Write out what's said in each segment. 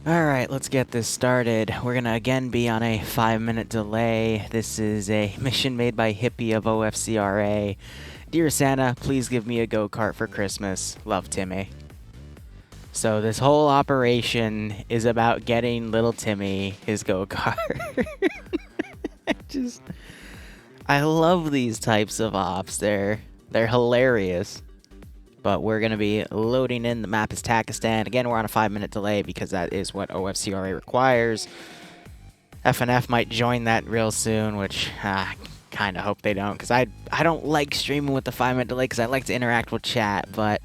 Alright, let's get this started. We're gonna again be on a 5-minute delay. This is a mission made by Hippie of OFCRA. Dear Santa, please give me a go-kart for Christmas. Love, Timmy. So this whole operation is about getting little Timmy his go-kart. I love these types of ops. They're hilarious. But we're going to be loading in. The map is Takistan. Again, we're on a 5-minute delay because that is what OFCRA requires. FNF might join that real soon, which I kind of hope they don't, because I don't like streaming with the 5-minute delay because I like to interact with chat, but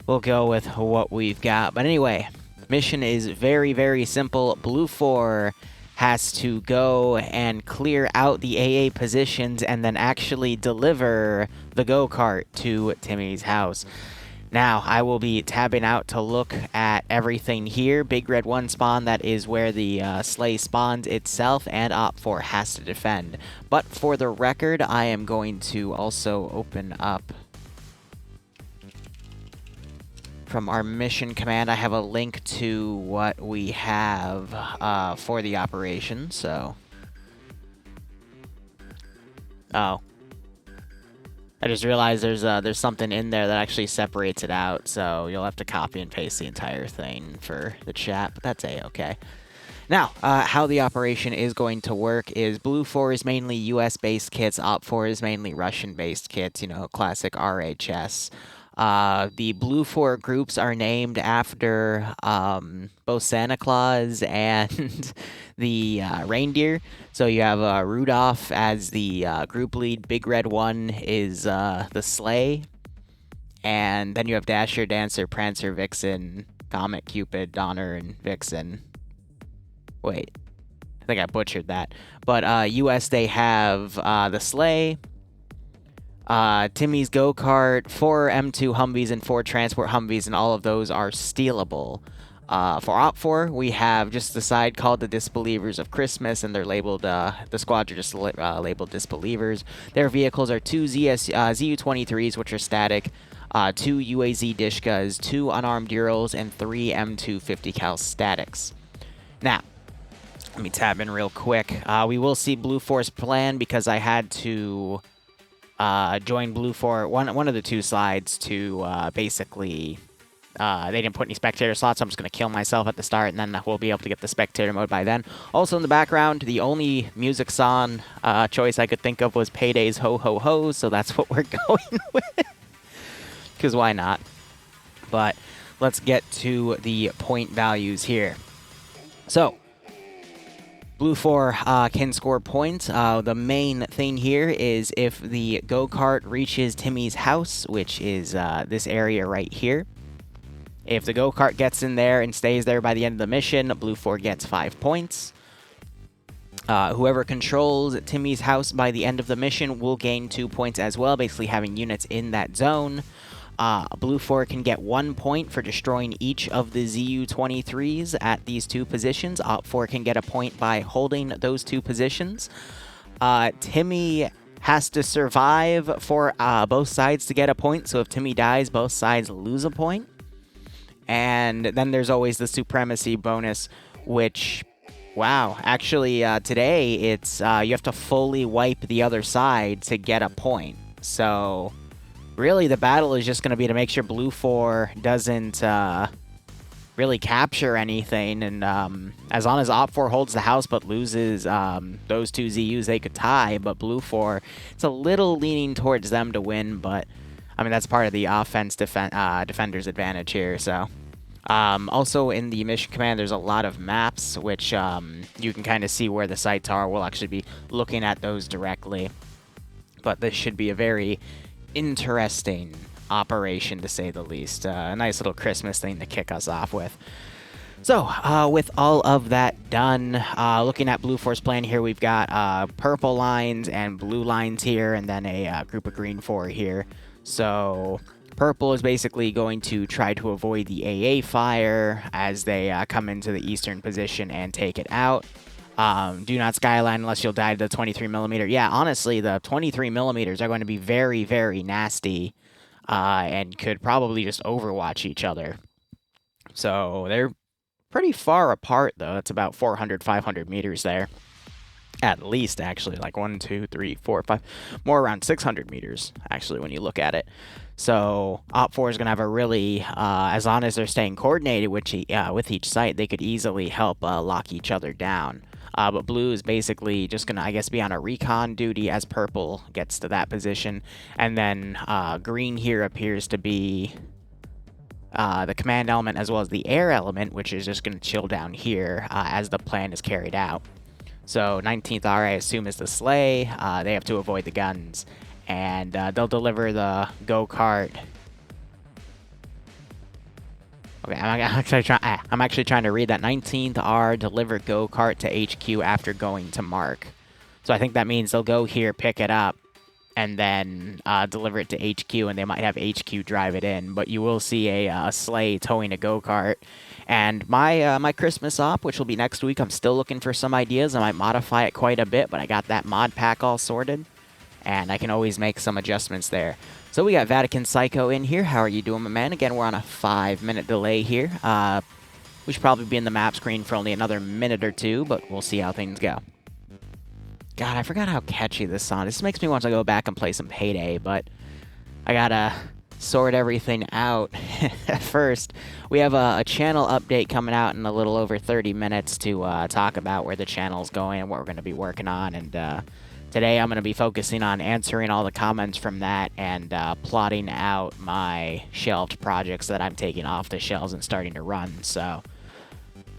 we'll go with what we've got. But anyway, mission is very, very simple. Blue 4 has to go and clear out the AA positions and then actually deliver the go-kart to Timmy's house. Now, I will be tabbing out to look at everything here. Big Red 1 spawn, that is where the sleigh spawns itself, and Op4 has to defend. But for the record, I am going to also open up from our mission command. I have a link to what we have for the operation, so... Oh. I just realized there's something in there that actually separates it out, so you'll have to copy and paste the entire thing for the chat, but that's A-okay. Now, how the operation is going to work is Blue 4 is mainly US-based kits, Op 4 is mainly Russian-based kits, you know, classic RHS. The Blue 4 groups are named after both Santa Claus and the reindeer. So you have Rudolph as the group lead. Big Red 1 is the sleigh. And then you have Dasher, Dancer, Prancer, Vixen, Comet, Cupid, Donner, and Vixen. Wait, I think I butchered that. But US, they have the sleigh, Timmy's go-kart, 4 M2 Humvees, and 4 transport Humvees, and all of those are stealable. For Op 4, we have just the side called the Disbelievers of Christmas, and they're labeled, the squads are just labeled Disbelievers. Their vehicles are 2 ZU-23s, which are static, 2 UAZ Dishkas, 2 unarmed Urals, and 3 M2 50 cal statics. Now, let me tab in real quick. We will see Blue 4's plan because I had to join Blue 4, one of the two slides to basically, they didn't put any spectator slots, so I'm just going to kill myself at the start, and then we'll be able to get the spectator mode by then. Also in the background, the only music song choice I could think of was Payday's Ho Ho Ho, so that's what we're going with. Because why not? But let's get to the point values here. So, Blue 4 can score points. The main thing here is if the go-kart reaches Timmy's house, which is this area right here. If the go-kart gets in there and stays there by the end of the mission, Blue 4 gets 5 points. Whoever controls Timmy's house by the end of the mission will gain 2 points as well, basically having units in that zone. Blue 4 can get 1 point for destroying each of the ZU-23s at these 2 positions. Op 4 can get a point by holding those 2 positions. Timmy has to survive for both sides to get a point, so if Timmy dies, both sides lose a point. And then there's always the supremacy bonus, which, wow, actually today it's you have to fully wipe the other side to get a point. So really, the battle is just going to be to make sure Blue 4 doesn't really capture anything. And as long as Op 4 holds the house but loses those 2 ZUs, they could tie. But Blue 4, it's a little leaning towards them to win. But, I mean, that's part of the offense defender's advantage here. So, also in the mission command, there's a lot of maps, which you can kind of see where the sites are. We'll actually be looking at those directly. But this should be a very interesting operation, to say the least. A nice little Christmas thing to kick us off with. So, with all of that done, looking at Blue 4's plan here, we've got purple lines and blue lines here, and then a group of green 4 here. So, purple is basically going to try to avoid the AA fire as they come into the eastern position and take it out. Do not skyline unless you'll die to the 23mm. Yeah, honestly, the 23mm are going to be very, very nasty and could probably just overwatch each other. So they're pretty far apart, though. It's about 400, 500 meters there. At least, actually, like 1, 2, 3, 4, 5, more around 600 meters, actually, when you look at it. So OPFOR is going to have a really, as long as they're staying coordinated with each site, they could easily help lock each other down. But blue is basically just going to, I guess, be on a recon duty as purple gets to that position. And then green here appears to be the command element as well as the air element, which is just going to chill down here as the plan is carried out. So 19th R, I assume, is the sleigh. They have to avoid the guns. And they'll deliver the go-kart. Okay, I'm actually trying to read that. 19th R, deliver go-kart to HQ after going to mark. So I think that means they'll go here, pick it up, and then deliver it to HQ, and they might have HQ drive it in. But you will see a sleigh towing a go-kart. And my Christmas op, which will be next week, I'm still looking for some ideas. I might modify it quite a bit, but I got that mod pack all sorted, and I can always make some adjustments there. So we got Vatican Psycho in here. How are you doing, my man? Again, we're on a 5-minute delay here. We should probably be in the map screen for only another minute or two, but we'll see how things go. God, I forgot how catchy this song is. This makes me want to go back and play some Payday, but I gotta sort everything out first. We have a channel update coming out in a little over 30 minutes to talk about where the channel's going and what we're going to be working on. And today I'm going to be focusing on answering all the comments from that and plotting out my shelved projects that I'm taking off the shelves and starting to run. So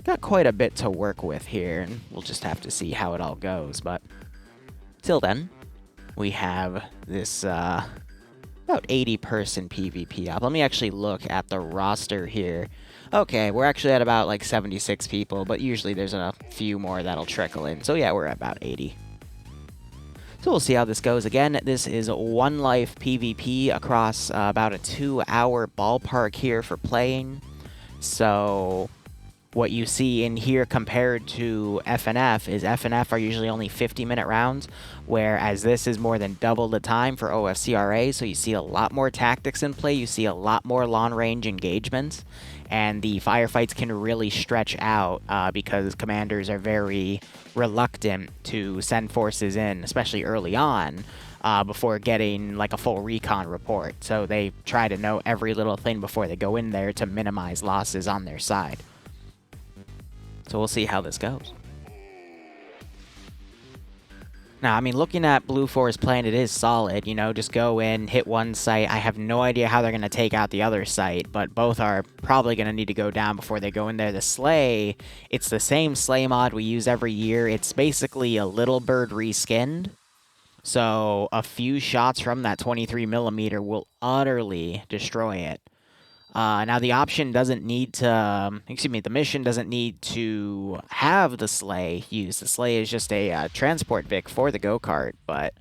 got quite a bit to work with here, and we'll just have to see how it all goes. But till then, we have this about 80-person PvP op. Let me actually look at the roster here. Okay, we're actually at about like 76 people, but usually there's a few more that'll trickle in. So yeah, we're at about 80. So we'll see how this goes. Again, this is One Life PvP across about a 2-hour ballpark here for playing. So what you see in here compared to FNF is FNF are usually only 50-minute rounds, whereas this is more than double the time for OFCRA, so you see a lot more tactics in play, you see a lot more long-range engagements, and the firefights can really stretch out because commanders are very reluctant to send forces in, especially early on, before getting like a full recon report. So they try to know every little thing before they go in there to minimize losses on their side. So we'll see how this goes. Now, I mean, looking at Blue Forest plan, it is solid. You know, just go in, hit one site. I have no idea how they're going to take out the other site, but both are probably going to need to go down before they go in there. The sleigh, it's the same sleigh mod we use every year. It's basically a Little Bird reskinned. So a few shots from that 23mm will utterly destroy it. Now, the option doesn't need to, the mission doesn't need to have the sleigh used. The sleigh is just a transport Vic for the go-kart, but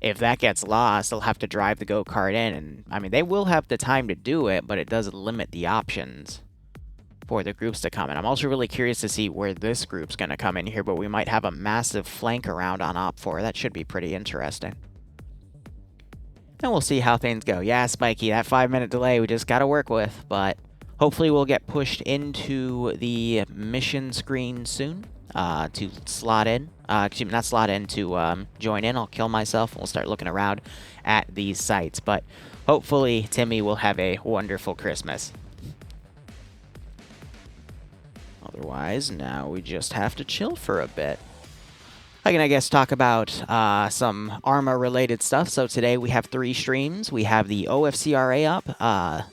if that gets lost, they'll have to drive the go-kart in, and, I mean, they will have the time to do it, but it does limit the options for the groups to come in. I'm also really curious to see where this group's going to come in here, but we might have a massive flank around on OPFOR. That should be pretty interesting. And we'll see how things go. Yeah, Spiky, that 5-minute delay we just got to work with, but hopefully we'll get pushed into the mission screen soon to slot in. Excuse me, not slot in, to join in. I'll kill myself, and we'll start looking around at these sites. But hopefully Timmy will have a wonderful Christmas. Otherwise, now we just have to chill for a bit. I can, I guess, talk about some ARMA-related stuff. So today we have 3 streams. We have the OFCRA up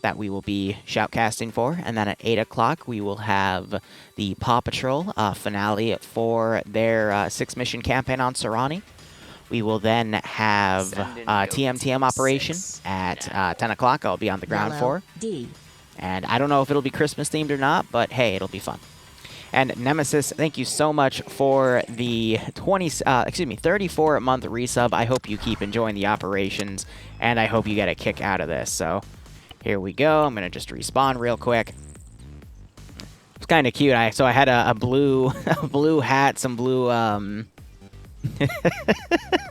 that we will be shoutcasting for. And then at 8 o'clock, we will have the Paw Patrol finale for their 6-mission campaign on Serrani. We will then have TMTM operation at 10 o'clock. I'll be on the ground for. And I don't know if it'll be Christmas-themed or not, but hey, it'll be fun. And Nemesis, thank you so much for the 34-month resub. I hope you keep enjoying the operations, and I hope you get a kick out of this. So here we go. I'm gonna just respawn real quick. It's kind of cute. So I had a blue, blue hat, some blue. I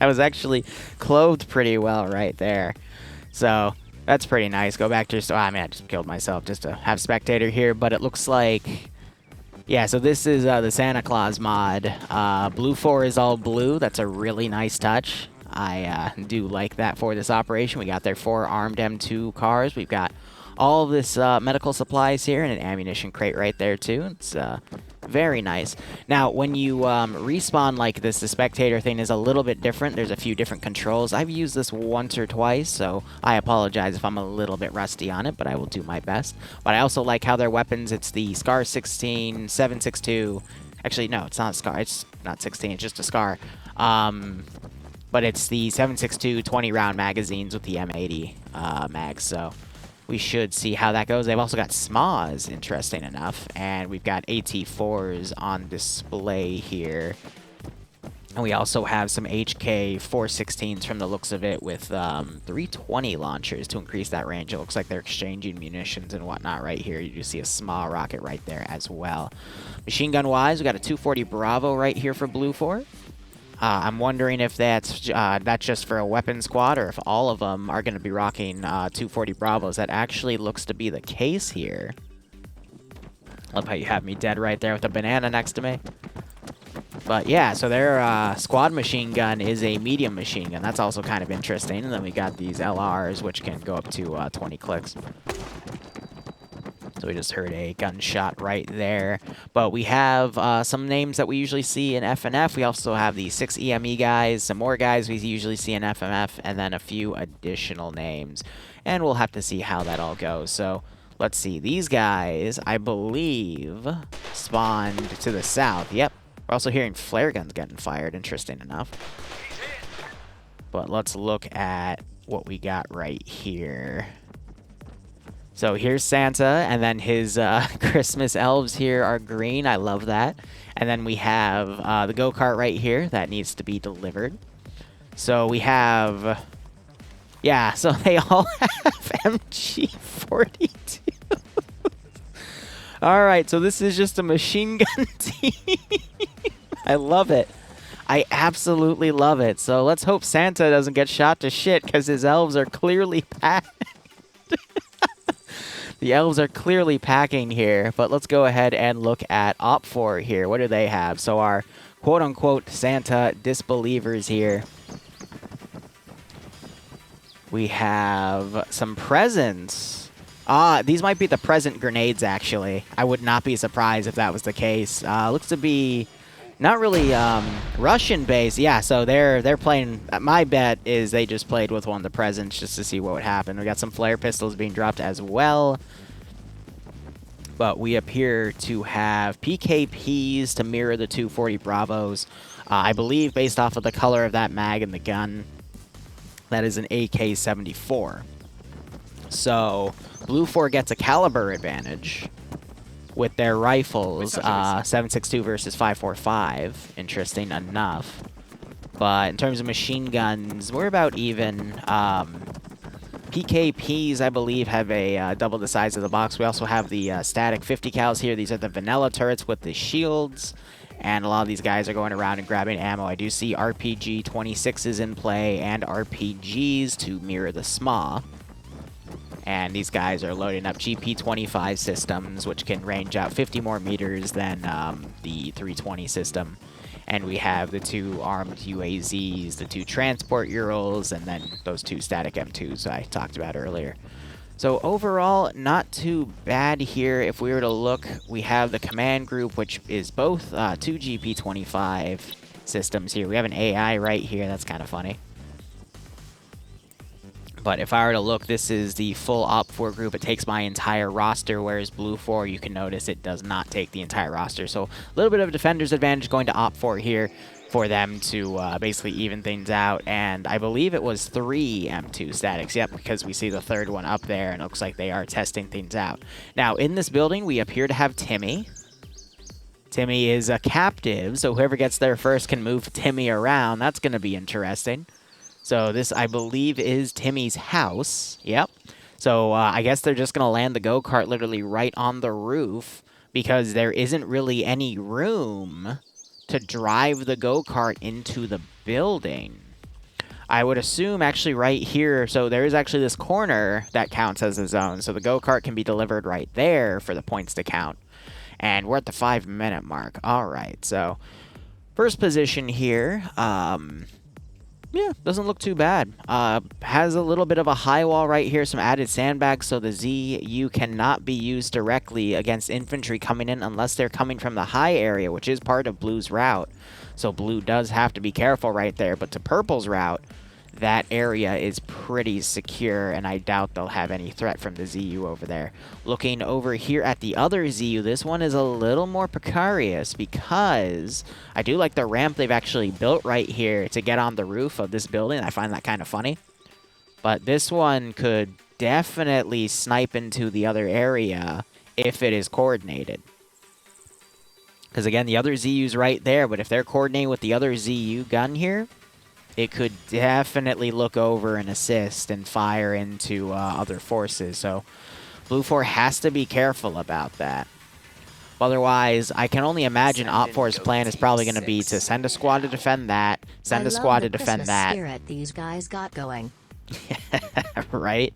was actually clothed pretty well right there. So that's pretty nice. Go back to I mean, I just killed myself just to have spectator here, but it looks like Yeah, so this is the Santa Claus mod. Blue 4 is all blue. That's a really nice touch. I do like that for this operation. We got their 4 armed M2 cars. We've got all of this medical supplies here and an ammunition crate right there too. It's very nice. Now, when you respawn like this, the spectator thing is a little bit different. There's a few different controls. I've used this once or twice, so I apologize if I'm a little bit rusty on it, but I will do my best. But I also like how their weapons, it's the Scar 16, 7.62. Actually, no, it's not a Scar. It's not 16. It's just a Scar. But it's the 7.62 20-round magazines with the M80 mags, so we should see how that goes. They've also got SMAs, interesting enough, and we've got AT4s on display here. And we also have some HK 416s from the looks of it with 320 launchers to increase that range. It looks like they're exchanging munitions and whatnot right here. You do see a SMA rocket right there as well. Machine gun-wise, we got a 240 Bravo right here for Blue 4. I'm wondering if that's just for a weapon squad or if all of them are going to be rocking 240 Bravos. That actually looks to be the case here. Love how you have me dead right there with a banana next to me. But yeah, so their squad machine gun is a medium machine gun. That's also kind of interesting. And then we got these LRs, which can go up to 20 clicks. So we just heard a gunshot right there. But we have some names that we usually see in FNF. We also have the 6 EME guys, some more guys we usually see in FMF, and then a few additional names. And we'll have to see how that all goes. So let's see. These guys, I believe, spawned to the south. Yep. We're also hearing flare guns getting fired, interesting enough. But let's look at what we got right here. So here's Santa, and then his Christmas elves here are green. I love that. And then we have the go-kart right here that needs to be delivered. So we have... Yeah, so they all have MG42. All right, so this is just a machine gun team. I love it. I absolutely love it. So let's hope Santa doesn't get shot to shit because his elves are clearly packed. The elves are clearly packing here, but let's go ahead and look at OFCRA here. What do they have? So our quote-unquote Santa disbelievers here. We have some presents. These might be the present grenades, actually. I would not be surprised if that was the case. Looks to be not really Russian-based. Yeah, so they're playing... My bet is they just played with one of the presents just to see what would happen. We got some flare pistols being dropped as well. But we appear to have PKPs to mirror the 240 Bravos. I believe, based off of the color of that mag and the gun, that is an AK-74. So Blue 4 gets a caliber advantage with their rifles, 7.62 versus 5.45. Interesting enough. But in terms of machine guns, we're about even. PKPs, I believe, have a double the size of the box. We also have the static 50 cals here. These are the vanilla turrets with the shields. And a lot of these guys are going around and grabbing ammo. I do see RPG 26s in play and RPGs to mirror the SMA. And these guys are loading up GP25 systems, which can range out 50 more meters than the 320 system. And we have the 2 armed UAZs, the 2 transport Urals, and then those 2 static M2s I talked about earlier. So overall, not too bad here. If we were to look, we have the command group, which is both 2 GP25 systems here. We have an AI right here. That's kind of funny. But if I were to look, this is the full OFCRA group. It takes my entire roster, whereas Blue 4, you can notice it does not take the entire roster. So a little bit of a defender's advantage going to OFCRA here for them to basically even things out. And I believe it was 3 M2 statics. Yep, because we see the third one up there, and it looks like they are testing things out. Now, in this building, we appear to have Timmy. Timmy is a captive, so whoever gets there first can move Timmy around. That's going to be interesting. So this, I believe, is Timmy's house. Yep. So I guess they're just going to land the go-kart literally right on the roof because there isn't really any room to drive the go-kart into the building. I would assume actually right here, so there is actually this corner that counts as a zone. So the go-kart can be delivered right there for the points to count. And we're at the 5-minute mark. All right, so first position here. Yeah, doesn't look too bad. Has a little bit of a high wall right here, some added sandbags, so the ZU cannot be used directly against infantry coming in unless they're coming from the high area, which is part of Blue's route. So Blue does have to be careful right there, but to Purple's route, that area is pretty secure, and I doubt they'll have any threat from the ZU over there. Looking over here at the other ZU, this one is a little more precarious because I do like the ramp they've actually built right here to get on the roof of this building. I find that kind of funny. But this one could definitely snipe into the other area if it is coordinated. Because again, the other ZU's right there, but if they're coordinating with the other ZU gun here, it could definitely look over and assist and fire into other forces. So Blue 4 has to be careful about that. Otherwise, I can only imagine Op4's plan is probably going to be to send a squad to defend that, send a squad to defend that. Spirit these guys got going. Right?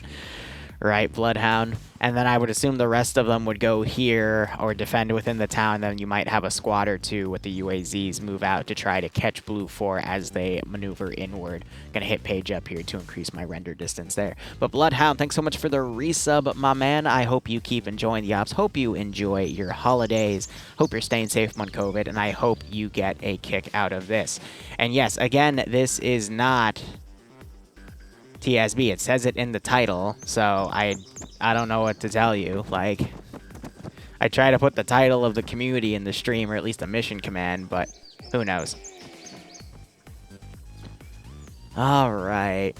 Right, Bloodhound. And then I would assume the rest of them would go here or defend within the town. Then you might have a squad or two with the UAZs move out to try to catch Blue 4 as they maneuver inward. Gonna hit page up here to increase my render distance there. But Bloodhound, thanks so much for the resub, my man. I hope you keep enjoying the ops. Hope you enjoy your holidays. Hope you're staying safe on COVID. And I hope you get a kick out of this. And yes, again, this is not TSB. It says it in the title, so I don't know what to tell you. Like, I try to put the title of the community in the stream, or at least a mission command, but who knows. All right.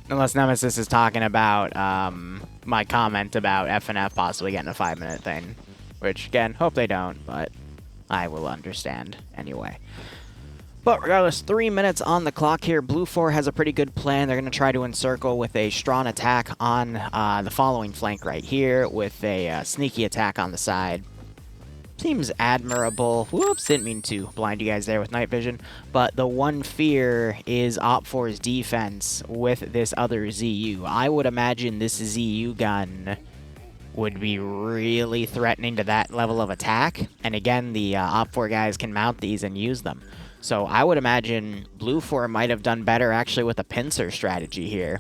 Unless Nemesis is talking about my comment about FNF possibly getting a 5-minute thing, which, again, hope they don't, but I will understand anyway. But regardless, 3 minutes on the clock here. Blue 4 has a pretty good plan. They're going to try to encircle with a strong attack on the following flank right here with a sneaky attack on the side. Seems admirable. Whoops, didn't mean to blind you guys there with night vision. But the one fear is Op4's defense with this other ZU. I would imagine this ZU gun would be really threatening to that level of attack. And again, the Op4 guys can mount these and use them. So I would imagine Blue 4 might have done better actually with a pincer strategy here.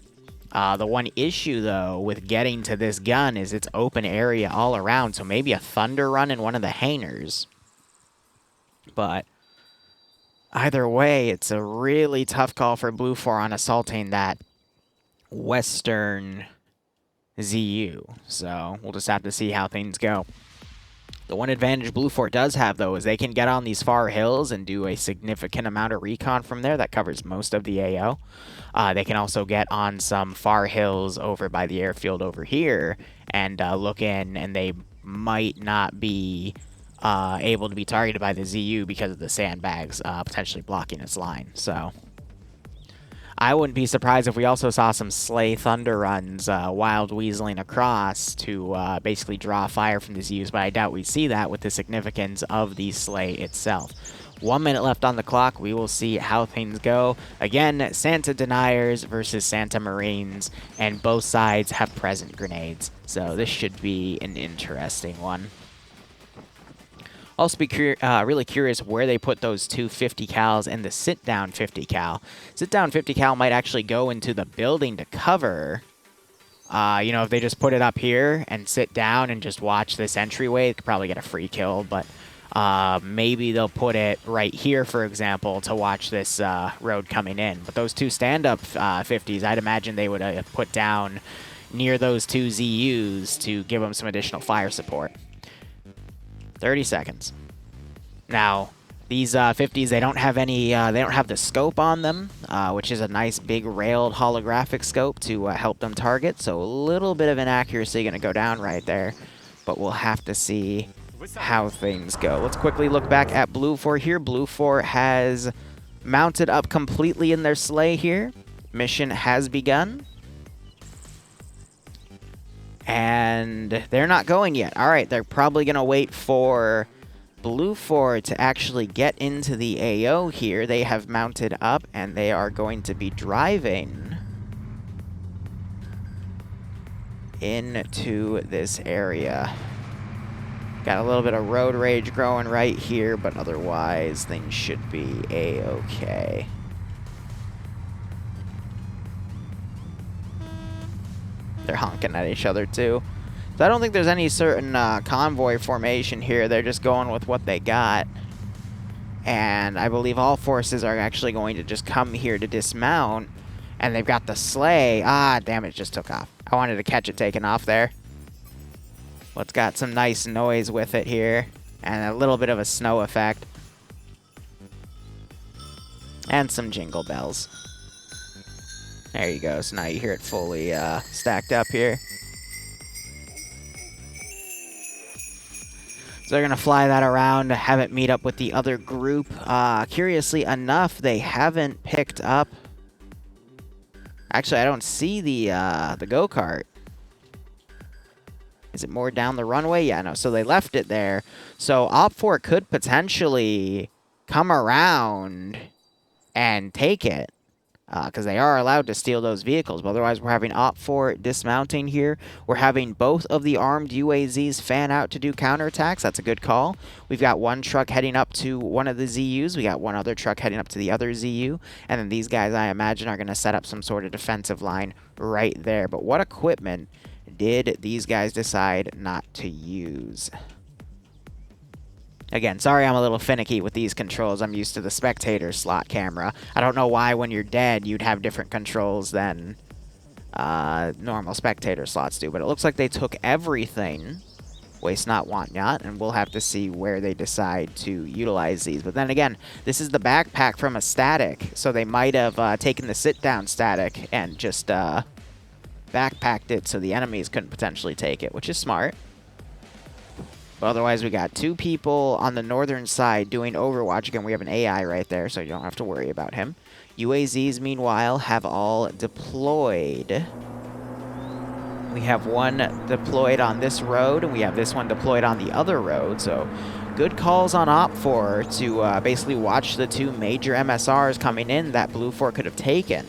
The one issue, though, with getting to this gun is it's open area all around. So maybe a thunder run in one of the hangars. But either way, it's a really tough call for Blue 4 on assaulting that western ZU. So we'll just have to see how things go. The one advantage Blue 4 does have, though, is they can get on these far hills and do a significant amount of recon from there. That covers most of the AO. They can also get on some far hills over by the airfield over here and look in, and they might not be able to be targeted by the ZU because of the sandbags potentially blocking its line. So I wouldn't be surprised if we also saw some Slay Thunder runs wild weaseling across to basically draw fire from the ZUs, but I doubt we see that with the significance of the Slay itself. 1 minute left on the clock. We will see how things go. Again, Santa Deniers versus Santa Marines, and both sides have present grenades, so this should be an interesting one. Also be really curious where they put those two 50 cals and the sit-down 50 cal. Sit-down 50 cal might actually go into the building to cover. You know, if they just put it up here and sit down and just watch this entryway, they could probably get a free kill, but maybe they'll put it right here, for example, to watch this road coming in. But those two stand-up 50s, I'd imagine they would put down near those two ZUs to give them some additional fire support. 30 seconds. Now, these 50s, they don't have any, they don't have the scope on them, which is a nice big railed holographic scope to help them target. So a little bit of inaccuracy going to go down right there, but we'll have to see how things go. Let's quickly look back at Blue 4 here. Blue 4 has mounted up completely in their sleigh here. Mission has begun. And they're not going yet. All right, they're probably going to wait for Blue 4 to actually get into the AO here. They have mounted up, and they are going to be driving into this area. Got a little bit of road rage growing right here, but otherwise things should be a-okay. They're honking at each other too. So I don't think there's any certain convoy formation here. They're just going with what they got. And I believe all forces are actually going to just come here to dismount. And they've got the sleigh. Ah, damn it, it just took off. I wanted to catch it taking off there. Well, it's got some nice noise with it here. And a little bit of a snow effect. And some jingle bells. There you go. So now you hear it fully stacked up here. So they're going to fly that around to have it meet up with the other group. Curiously enough, they haven't picked up... Actually, I don't see the go-kart. Is it more down the runway? Yeah, no. So they left it there. So OFCRA could potentially come around and take it. Because they are allowed to steal those vehicles. But otherwise, we're having OFCRA dismounting here. We're having both of the armed UAZs fan out to do counterattacks. That's a good call. We've got one truck heading up to one of the ZUs. We got one other truck heading up to the other ZU. And then these guys, I imagine, are going to set up some sort of defensive line right there. But what equipment did these guys decide not to use? Again, sorry I'm a little finicky with these controls. I'm used to the spectator slot camera. I don't know why when you're dead you'd have different controls than normal spectator slots do. But it looks like they took everything. Waste not, want not. And we'll have to see where they decide to utilize these. But then again, this is the backpack from a static. So they might have taken the sit-down static and just backpacked it so the enemies couldn't potentially take it, which is smart. But otherwise, we got two people on the northern side doing Overwatch. Again, we have an AI right there, so you don't have to worry about him. UAZs, meanwhile, have all deployed. We have one deployed on this road, and we have this one deployed on the other road. So good calls on OPFOR to basically watch the two major MSRs coming in that Blue 4 could have taken.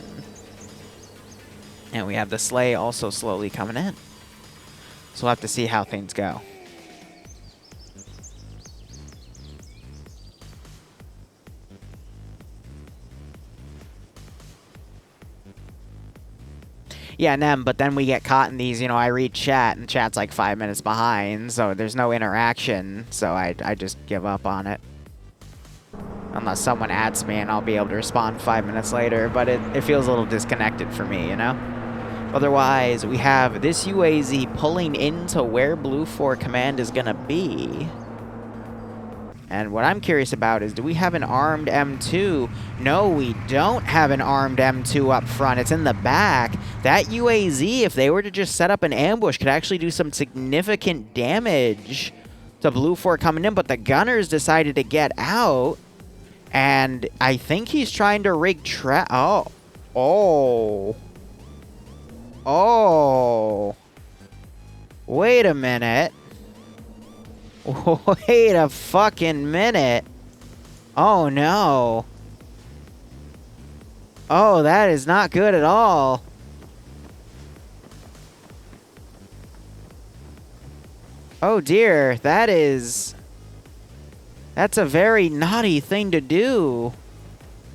And we have the sleigh also slowly coming in. So we'll have to see how things go. Yeah, Nem, but then we get caught in these, you know, I read chat, and chat's like 5 minutes behind, so there's no interaction, so I just give up on it. Unless someone adds me, and I'll be able to respond 5 minutes later, but it feels a little disconnected for me, you know? Otherwise, we have this UAZ pulling into where Blue 4 Command is going to be. And what I'm curious about is, do we have an armed M2? No, we don't have an armed M2 up front. It's in the back. That UAZ, if they were to just set up an ambush, could actually do some significant damage to Blue 4 coming in. But the gunners decided to get out. And I think he's trying to rig trap. Oh. Wait a minute. Wait a fucking minute. Oh, no. Oh, that is not good at all. Oh, dear. That's a very naughty thing to do.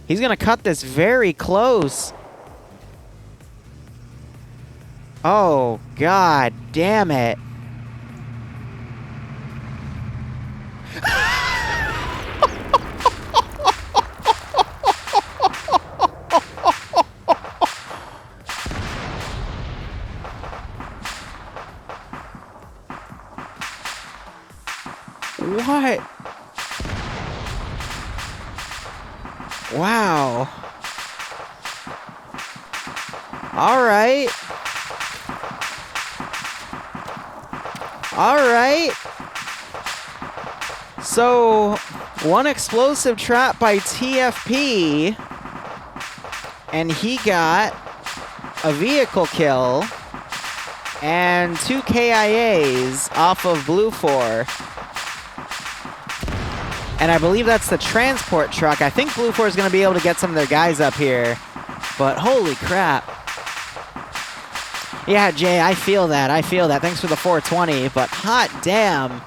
He's going to cut this very close. Oh, God damn it. What? Wow. All right. All right. So, one explosive trap by TFP, and he got a vehicle kill and 2 KIAs off of Blue 4. And I believe that's the transport truck. I think Blue 4 is going to be able to get some of their guys up here. But holy crap. Yeah, Jay, I feel that. I feel that. Thanks for the 420, but hot damn.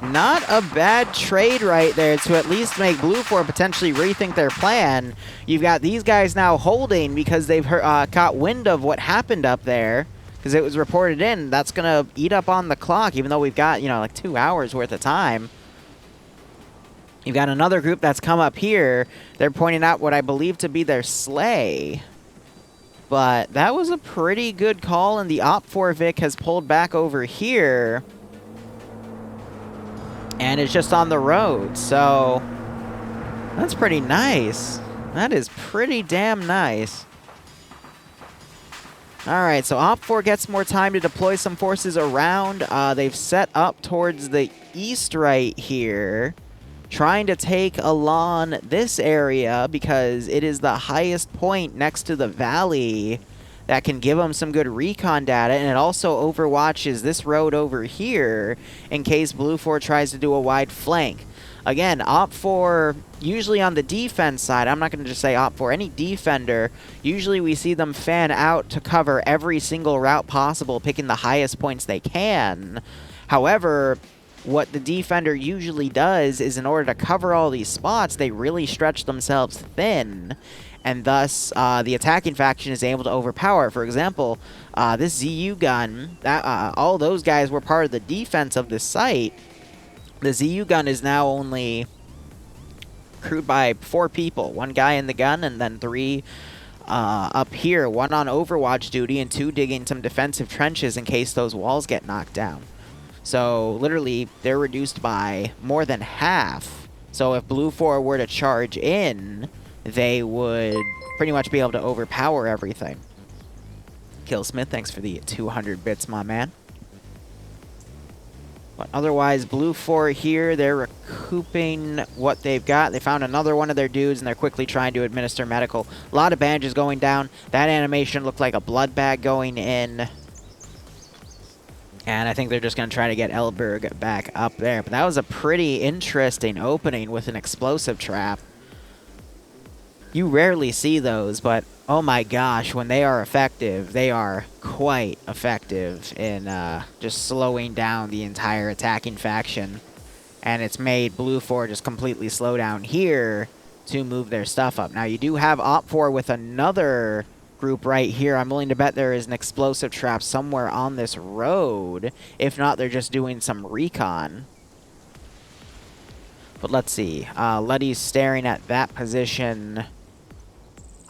Not a bad trade right there to at least make Blue 4 potentially rethink their plan. You've got these guys now holding because they've caught wind of what happened up there because it was reported in. That's going to eat up on the clock, even though we've got, you know, like 2 hours worth of time. You've got another group that's come up here. They're pointing out what I believe to be their sleigh. But that was a pretty good call, and the OP4 Vic has pulled back over here. And it's just on the road, so that's pretty nice. That is pretty damn nice. Alright, so OP4 gets more time to deploy some forces around. They've set up towards the east right here, trying to take along this area because it is the highest point next to the valley that can give them some good recon data, and it also overwatches this road over here in case Blue 4 tries to do a wide flank. Again, Op4, usually on the defense side, I'm not going to just say Op4, any defender, usually we see them fan out to cover every single route possible, picking the highest points they can. However, what the defender usually does is in order to cover all these spots, they really stretch themselves thin, and thus the attacking faction is able to overpower. For example, this ZU gun, all those guys were part of the defense of this site. The ZU gun is now only crewed by 4 people, 1 guy in the gun and then 3 up here, 1 on overwatch duty and 2 digging some defensive trenches in case those walls get knocked down. So literally they're reduced by more than half. So if Blue 4 were to charge in, they would pretty much be able to overpower everything. Killsmith, thanks for the 200 bits, my man. But otherwise, Blue 4 here, they're recouping what they've got. They found another one of their dudes, and they're quickly trying to administer medical. A lot of bandages going down. That animation looked like a blood bag going in. And I think they're just going to try to get Elberg back up there. But that was a pretty interesting opening with an explosive trap. You rarely see those, but oh my gosh, when they are effective, they are quite effective in just slowing down the entire attacking faction. And it's made Blue 4 just completely slow down here to move their stuff up. Now, you do have Op4 with another group right here. I'm willing to bet there is an explosive trap somewhere on this road. If not, they're just doing some recon. But let's see. Letty's staring at that position.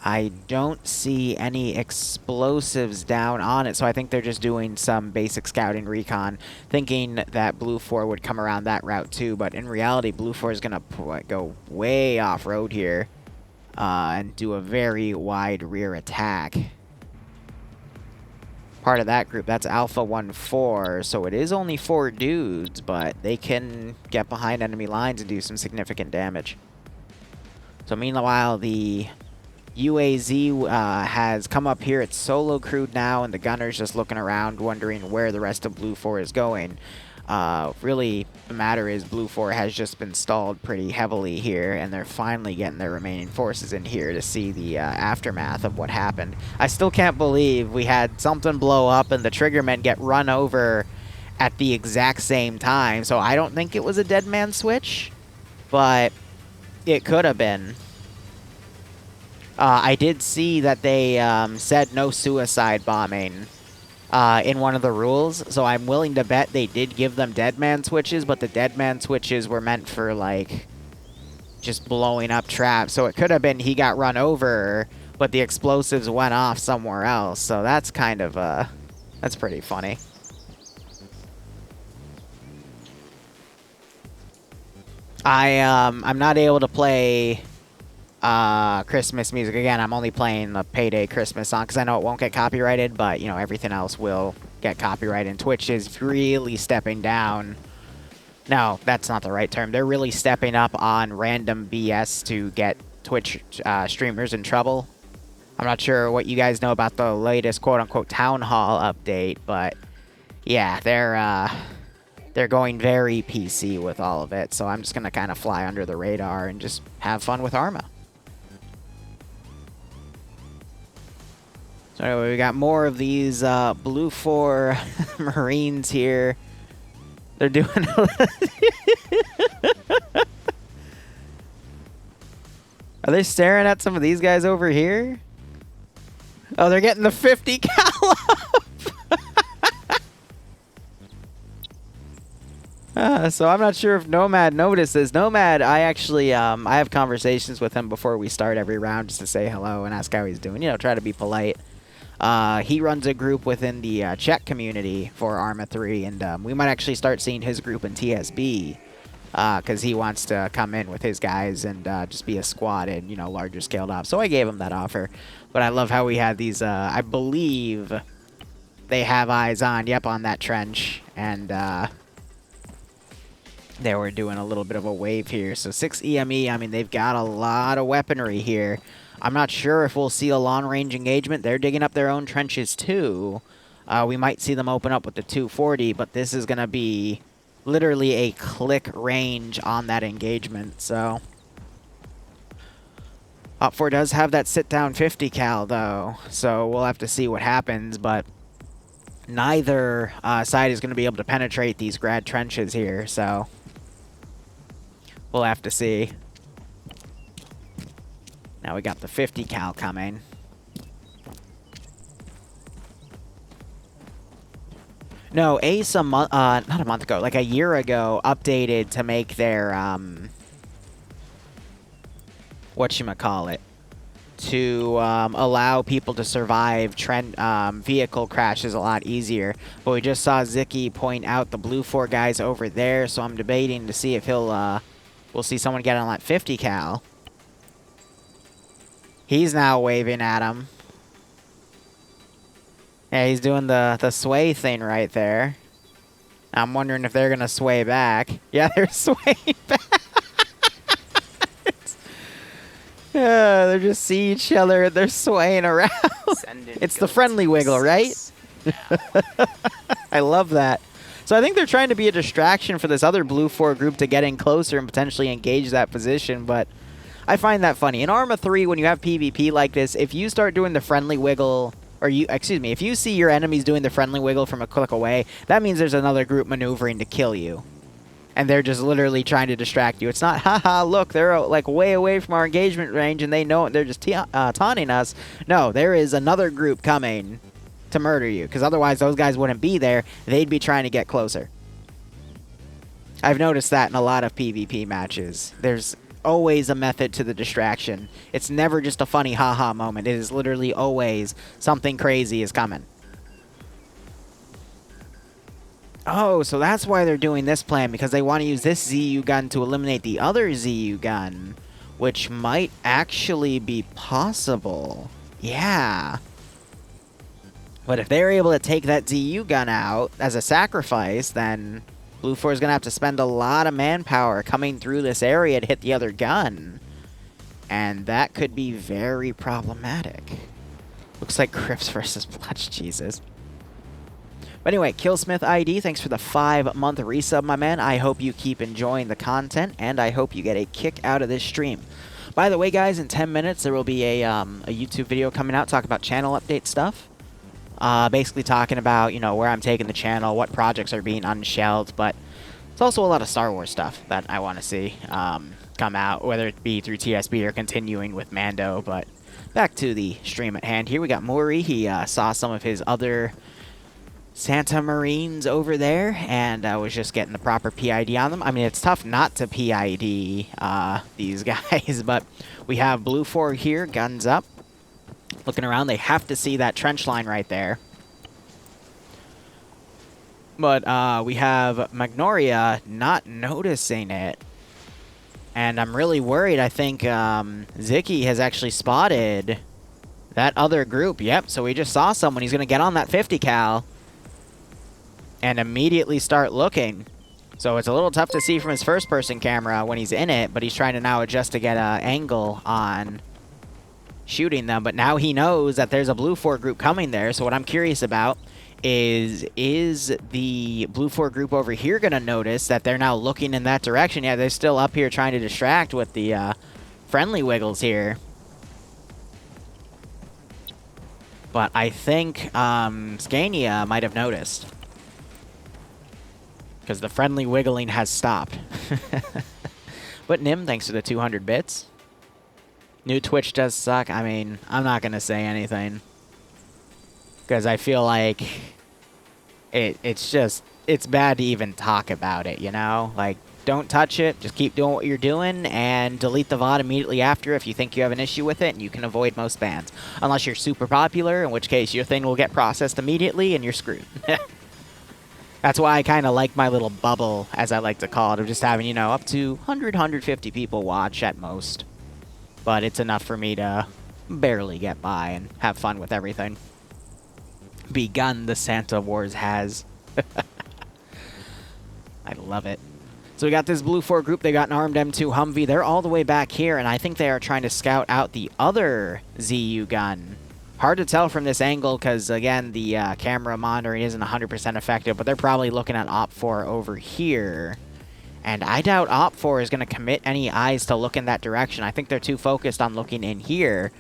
I don't see any explosives down on it, so I think they're just doing some basic scouting recon, thinking that Blue 4 would come around that route too, but in reality, Blue 4 is going to go way off-road here and do a very wide rear attack. Part of that group, that's Alpha 1-4, so it is only 4 dudes, but they can get behind enemy lines and do some significant damage. So meanwhile, the UAZ has come up here. It's solo crewed now, and the gunner's just looking around, wondering where the rest of Blue 4 is going. Really, the matter is Blue 4 has just been stalled pretty heavily here, and they're finally getting their remaining forces in here to see the aftermath of what happened. I still can't believe we had something blow up and the triggermen get run over at the exact same time. So I don't think it was a dead man switch, but it could have been. I did see that they said no suicide bombing in one of the rules, so I'm willing to bet they did give them dead man switches, but the dead man switches were meant for, like, just blowing up traps. So it could have been he got run over, but the explosives went off somewhere else. So that's kind of, that's pretty funny. I'm not able to play Christmas music. Again, I'm only playing the Payday Christmas song because I know it won't get copyrighted, but, you know, everything else will get copyrighted. And Twitch is really stepping down. No, that's not the right term. They're really stepping up on random BS to get Twitch streamers in trouble. I'm not sure what you guys know about the latest quote-unquote town hall update, but yeah, they're going very PC with all of it. So I'm just going to kind of fly under the radar and just have fun with Arma. So anyway, we got more of these blue 4 Marines here. They're doing Are they staring at some of these guys over here? Oh, they're getting the 50 cal up. So I'm not sure if Nomad notices. Nomad, I actually, I have conversations with him before we start every round just to say hello and ask how he's doing. You know, try to be polite. He runs a group within the Czech community for Arma 3, and we might actually start seeing his group in TSB. Because he wants to come in with his guys and just be a squad and, you know, larger scaled ops. So I gave him that offer. But I love how we had these, I believe they have eyes on, yep, on that trench. And they were doing a little bit of a wave here. So 6 EME, I mean, they've got a lot of weaponry here. I'm not sure if we'll see a long-range engagement. They're digging up their own trenches, too. We might see them open up with the 240, but this is going to be literally a click range on that engagement, so. OFCRA does have that sit-down 50 cal, though, so we'll have to see what happens, but neither side is going to be able to penetrate these grad trenches here, so we'll have to see. Now we got the 50 cal coming. No, Ace not a month ago, like a year ago, updated to make their, whatchamacallit, to allow people to survive vehicle crashes a lot easier. But we just saw Zicky point out the blue 4 guys over there, so I'm debating to see if he'll, we'll see someone get on that 50 cal. He's now waving at him. Yeah, he's doing the sway thing right there. I'm wondering if they're going to sway back. Yeah, they're swaying back. They just see each other and they're swaying around. It's the friendly wiggle, right? I love that. So I think they're trying to be a distraction for this other blue 4 group to get in closer and potentially engage that position, but I find that funny. In Arma 3, when you have PvP like this, if you start doing the friendly wiggle, or if you see your enemies doing the friendly wiggle from a click away, that means there's another group maneuvering to kill you. And they're just literally trying to distract you. It's not, haha, look, they're like way away from our engagement range and they know it, they're just taunting us. No, there is another group coming to murder you, because otherwise those guys wouldn't be there. They'd be trying to get closer. I've noticed that in a lot of PvP matches. There's always a method to the distraction. It's never just a funny haha moment. It is literally always something crazy is coming. Oh, so that's why they're doing this plan, because they want to use this ZU gun to eliminate the other ZU gun, which might actually be possible. Yeah. But if they're able to take that ZU gun out as a sacrifice, then Blue 4 is going to have to spend a lot of manpower coming through this area to hit the other gun. And that could be very problematic. Looks like Crips versus Blutch, Jesus. But anyway, Killsmith ID, thanks for the 5-month resub, my man. I hope you keep enjoying the content, and I hope you get a kick out of this stream. By the way, guys, in 10 minutes, there will be a YouTube video coming out talking about channel update stuff. Basically talking about, you know, where I'm taking the channel, what projects are being unshelved, but it's also a lot of Star Wars stuff that I want to see come out, whether it be through TSB or continuing with Mando. But back to the stream at hand here. We got Maury. He saw some of his other Santa Marines over there, and I was just getting the proper PID on them. I mean, it's tough not to PID these guys, but we have Blue 4 here, guns up. Looking around, they have to see that trench line right there. But we have Magnoria not noticing it. And I'm really worried. I think Zicky has actually spotted that other group. Yep, so we just saw someone. He's going to get on that 50 cal and immediately start looking. So it's a little tough to see from his first-person camera when he's in it, but he's trying to now adjust to get an angle on shooting them. But now he knows that there's a Blue 4 group coming there. So what I'm curious about is the Blue 4 group over here going to notice that they're now looking in that direction? Yeah, they're still up here trying to distract with the friendly wiggles here. But I think Scania might have noticed. Because the friendly wiggling has stopped. But Nim, thanks for the 200 bits. New Twitch does suck. I mean, I'm not going to say anything. Because I feel like it's bad to even talk about it, you know? Like, don't touch it. Just keep doing what you're doing and delete the VOD immediately after if you think you have an issue with it, and you can avoid most bans. Unless you're super popular, in which case your thing will get processed immediately and you're screwed. That's why I kind of like my little bubble, as I like to call it, of just having, you know, up to 100, 150 people watch at most. But it's enough for me to barely get by and have fun with everything. Begun the Santa Wars has. I love it. So we got this Blue 4 group. They got an armed M2 Humvee. They're all the way back here, and I think they are trying to scout out the other ZU gun. Hard to tell from this angle because, again, the camera monitoring isn't 100% effective, but they're probably looking at Op4 over here. And I doubt Op4 is going to commit any eyes to look in that direction. I think they're too focused on looking in here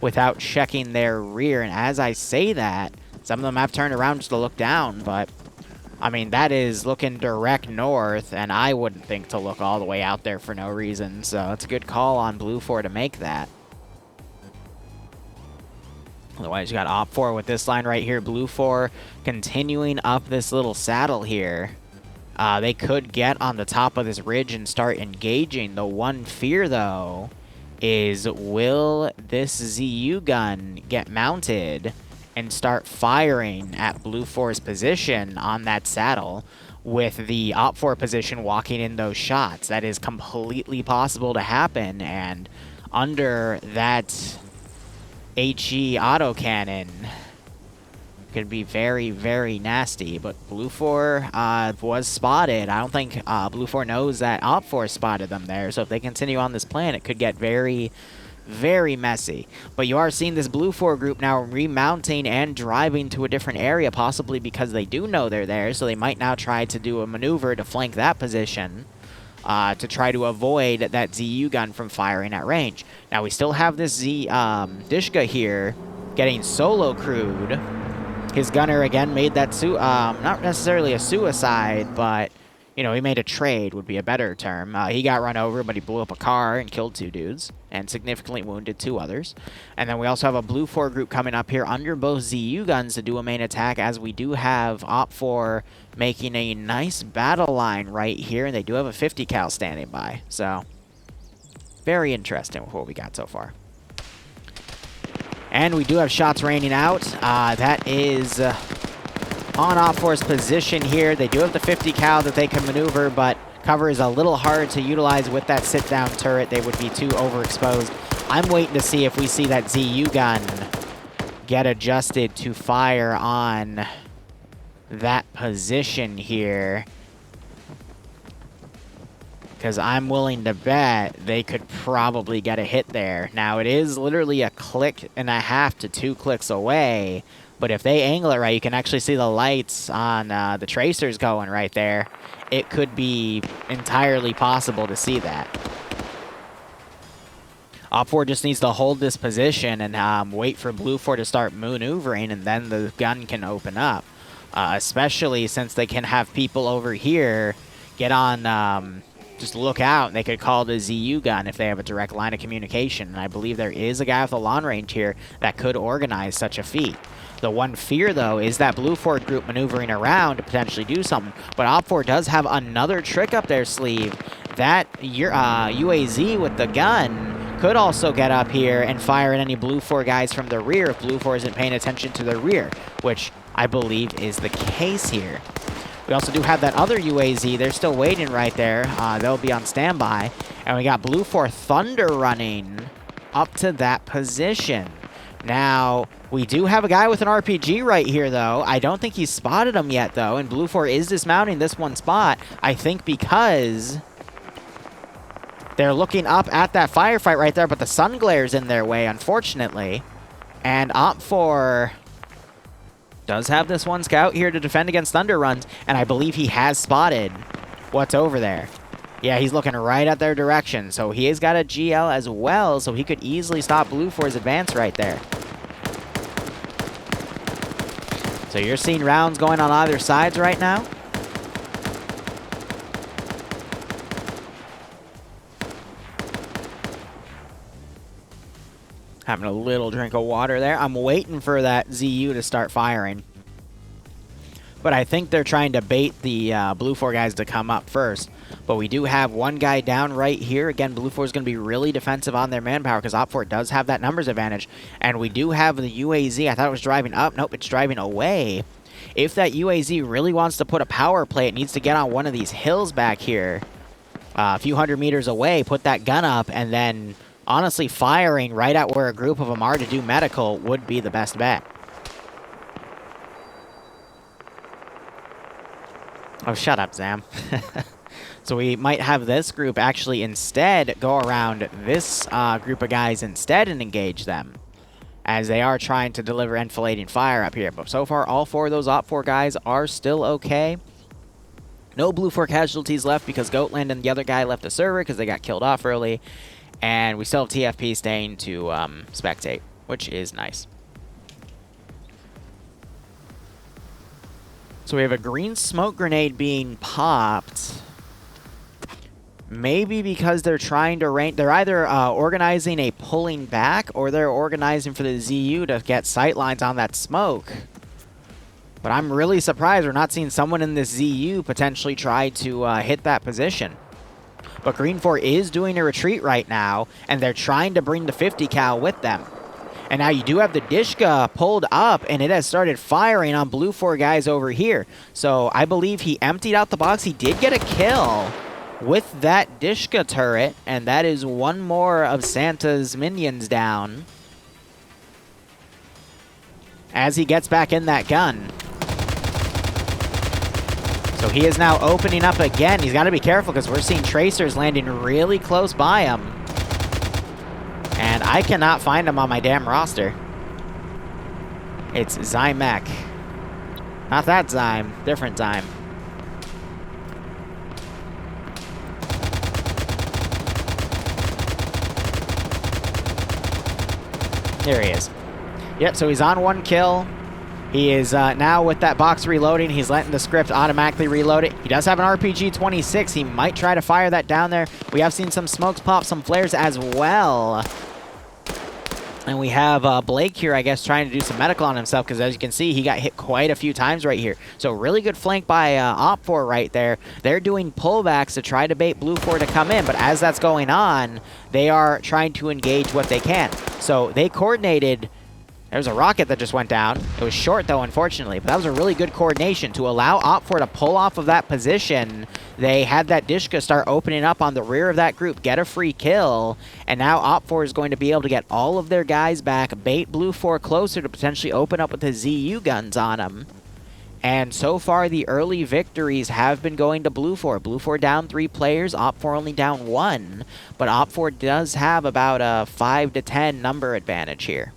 without checking their rear. And as I say that, some of them have turned around just to look down, but I mean, that is looking direct north, and I wouldn't think to look all the way out there for no reason. So it's a good call on Blue 4 to make that. Otherwise, you got Op 4 with this line right here. Blue 4 continuing up this little saddle here. They could get on the top of this ridge and start engaging. The one fear, though, is will this ZU gun get mounted and start firing at Blue 4's position on that saddle with the Op 4 position walking in those shots? That is completely possible to happen, and under that HE autocannon could be very, very nasty. But Blue 4 was spotted. I don't think Blue 4 knows that Op 4 spotted them there, so if they continue on this plan, it could get very, very messy. But you are seeing this Blue 4 group now remounting and driving to a different area, possibly because they do know they're there, so they might now try to do a maneuver to flank that position to try to avoid that ZU gun from firing at range. Now, we still have this Dishka here getting solo crewed. His gunner, again, made that, not necessarily a suicide, but, you know, he made a trade, would be a better term. He got run over, but he blew up a car and killed 2 dudes, and significantly wounded 2 others. And then we also have a Blue 4 group coming up here under both ZU guns to do a main attack, as we do have Op 4 making a nice battle line right here, and they do have a 50 cal standing by. So, very interesting with what we got so far. And we do have shots raining out. That is on Op 4's position here. They do have the 50 cal that they can maneuver, but cover is a little hard to utilize with that sit-down turret. They would be too overexposed. I'm waiting to see if we see that ZU gun get adjusted to fire on that position here, because I'm willing to bet they could probably get a hit there. Now, it is literally a click and a half to 2 clicks away, but if they angle it right, you can actually see the lights on the tracers going right there. It could be entirely possible to see that. Op 4 just needs to hold this position and wait for Blue 4 to start maneuvering, and then the gun can open up. Especially since they can have people over here get on, just look out, and they could call the ZU gun if they have a direct line of communication. And I believe there is a guy with a long range here that could organize such a feat. The one fear, though, is that Blue 4 group maneuvering around to potentially do something. But Op 4 does have another trick up their sleeve. That UAZ with the gun could also get up here and fire at any Blue 4 guys from the rear if Blue 4 isn't paying attention to the rear, which I believe is the case here. We also do have that other UAZ. They're still waiting right there. They'll be on standby. And we got Blue 4 Thunder running up to that position. Now, we do have a guy with an RPG right here, though. I don't think he's spotted him yet, though. And Blue 4 is dismounting this one spot, I think because they're looking up at that firefight right there, but the sun glare's in their way, unfortunately. And Op 4 does have this one scout here to defend against thunder runs, and I believe he has spotted what's over there. Yeah, he's looking right at their direction, so he has got a GL as well, so he could easily stop Blue 4's advance right there. So you're seeing rounds going on either sides right now. Having a little drink of water there. I'm waiting for that ZU to start firing. But I think they're trying to bait the Blue 4 guys to come up first. But we do have one guy down right here. Again, Blue 4 is going to be really defensive on their manpower because OPFOR does have that numbers advantage. And we do have the UAZ. I thought it was driving up. Nope, it's driving away. If that UAZ really wants to put a power play, it needs to get on one of these hills back here. A few hundred meters away, put that gun up, and then honestly firing right at where a group of them are to do medical would be the best bet. Oh, shut up, Zam. So we might have this group actually instead go around this group of guys instead and engage them, as they are trying to deliver enfilading fire up here. But so far, all 4 of those OPFOR guys are still okay. No Blue 4 casualties left because Goatland and the other guy left the server because they got killed off early. And we still have TFP staying to spectate, which is nice. So we have a green smoke grenade being popped. Maybe because they're trying to range... They're either organizing a pulling back or they're organizing for the ZU to get sightlines on that smoke. But I'm really surprised we're not seeing someone in this ZU potentially try to hit that position. But Green 4 is doing a retreat right now, and they're trying to bring the 50 cal with them. And now you do have the Dishka pulled up, and it has started firing on Blue 4 guys over here. So I believe he emptied out the box. He did get a kill with that Dishka turret, and that is one more of Santa's minions down as he gets back in that gun. So he is now opening up again. He's got to be careful because we're seeing tracers landing really close by him. And I cannot find him on my damn roster. It's Zymek. Not that Zyme, different Zyme. There he is. Yep, so he's on 1 kill. He is now with that box reloading. He's letting the script automatically reload it. He does have an RPG-26. He might try to fire that down there. We have seen some smokes pop, some flares as well. And we have Blake here, I guess, trying to do some medical on himself because, as you can see, he got hit quite a few times right here. So really good flank by OPFOR right there. They're doing pullbacks to try to bait Blue 4 to come in, but as that's going on, they are trying to engage what they can. So they coordinated... There's a rocket that just went down. It was short, though, unfortunately. But that was a really good coordination to allow OPFOR to pull off of that position. They had that Dishka start opening up on the rear of that group, get a free kill. And now OPFOR is going to be able to get all of their guys back, bait Blue 4 closer to potentially open up with the ZU guns on them. And so far, the early victories have been going to Blue 4. Blue 4 down 3 players, OPFOR only down 1. But OPFOR does have about a 5 to 10 number advantage here.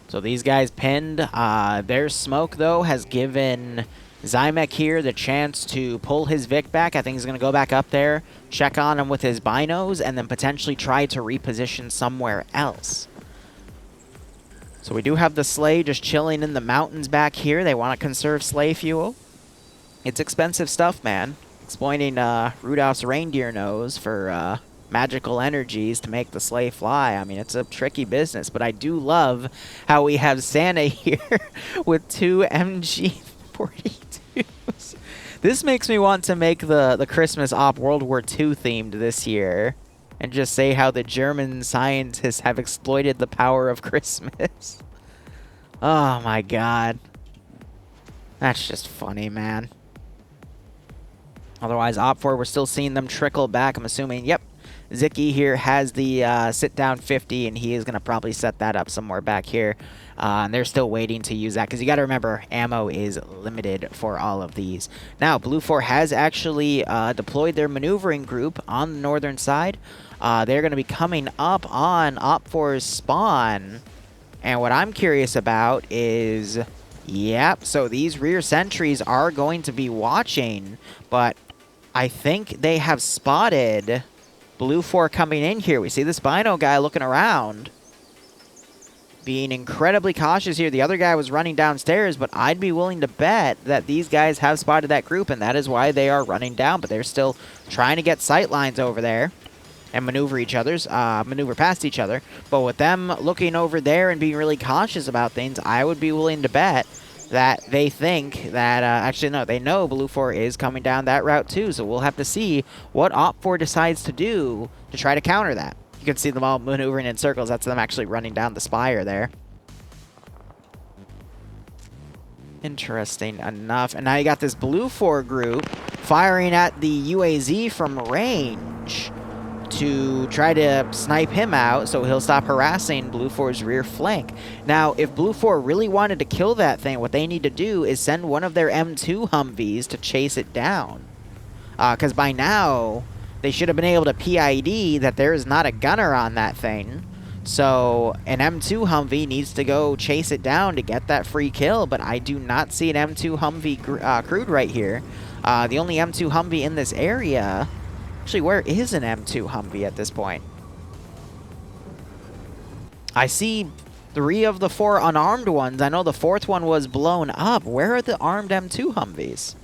So these guys pinned. Their smoke, though, has given Zymek here the chance to pull his Vic back. I think he's going to go back up there, check on him with his binos, and then potentially try to reposition somewhere else. So we do have the sleigh just chilling in the mountains back here. They want to conserve sleigh fuel. It's expensive stuff, man. Exploiting Rudolph's reindeer nose for... magical energies to make the sleigh fly. I mean, it's a tricky business, but I do love how we have Santa here with 2 MG42s. This makes me want to make the Christmas op World War II themed this year and just say how the German scientists have exploited the power of Christmas. Oh my god. That's just funny, man. Otherwise, OPFOR, we're still seeing them trickle back. I'm assuming, yep, Zicky here has the sit-down 50, and he is going to probably set that up somewhere back here. And they're still waiting to use that, because you got to remember, ammo is limited for all of these. Now, Blue 4 has actually deployed their maneuvering group on the northern side. They're going to be coming up on OPFOR's spawn. And what I'm curious about is, yep, so these rear sentries are going to be watching, but I think they have spotted Blue 4 coming in here. We see this Bino guy looking around, being incredibly cautious here. The other guy was running downstairs, but I'd be willing to bet that these guys have spotted that group, and that is why they are running down. But they're still trying to get sight lines over there and maneuver past each other. But with them looking over there and being really cautious about things, I would be willing to bet that they think that, actually, no, they know Blue 4 is coming down that route too. So we'll have to see what Op 4 decides to do to try to counter that. You can see them all maneuvering in circles. That's them actually running down the spire there. Interesting enough. And now you got this Blue 4 group firing at the UAZ from range to try to snipe him out so he'll stop harassing Blue 4's rear flank. Now, if Blue 4 really wanted to kill that thing, what they need to do is send one of their M2 Humvees to chase it down. Because by now, they should have been able to PID that there is not a gunner on that thing. So an M2 Humvee needs to go chase it down to get that free kill, but I do not see an M2 Humvee crewed right here. The only M2 Humvee in this area... Actually, where is an M2 Humvee at this point? I see 3 of the 4 unarmed ones. I know the 4th one was blown up. Where are the armed M2 Humvees?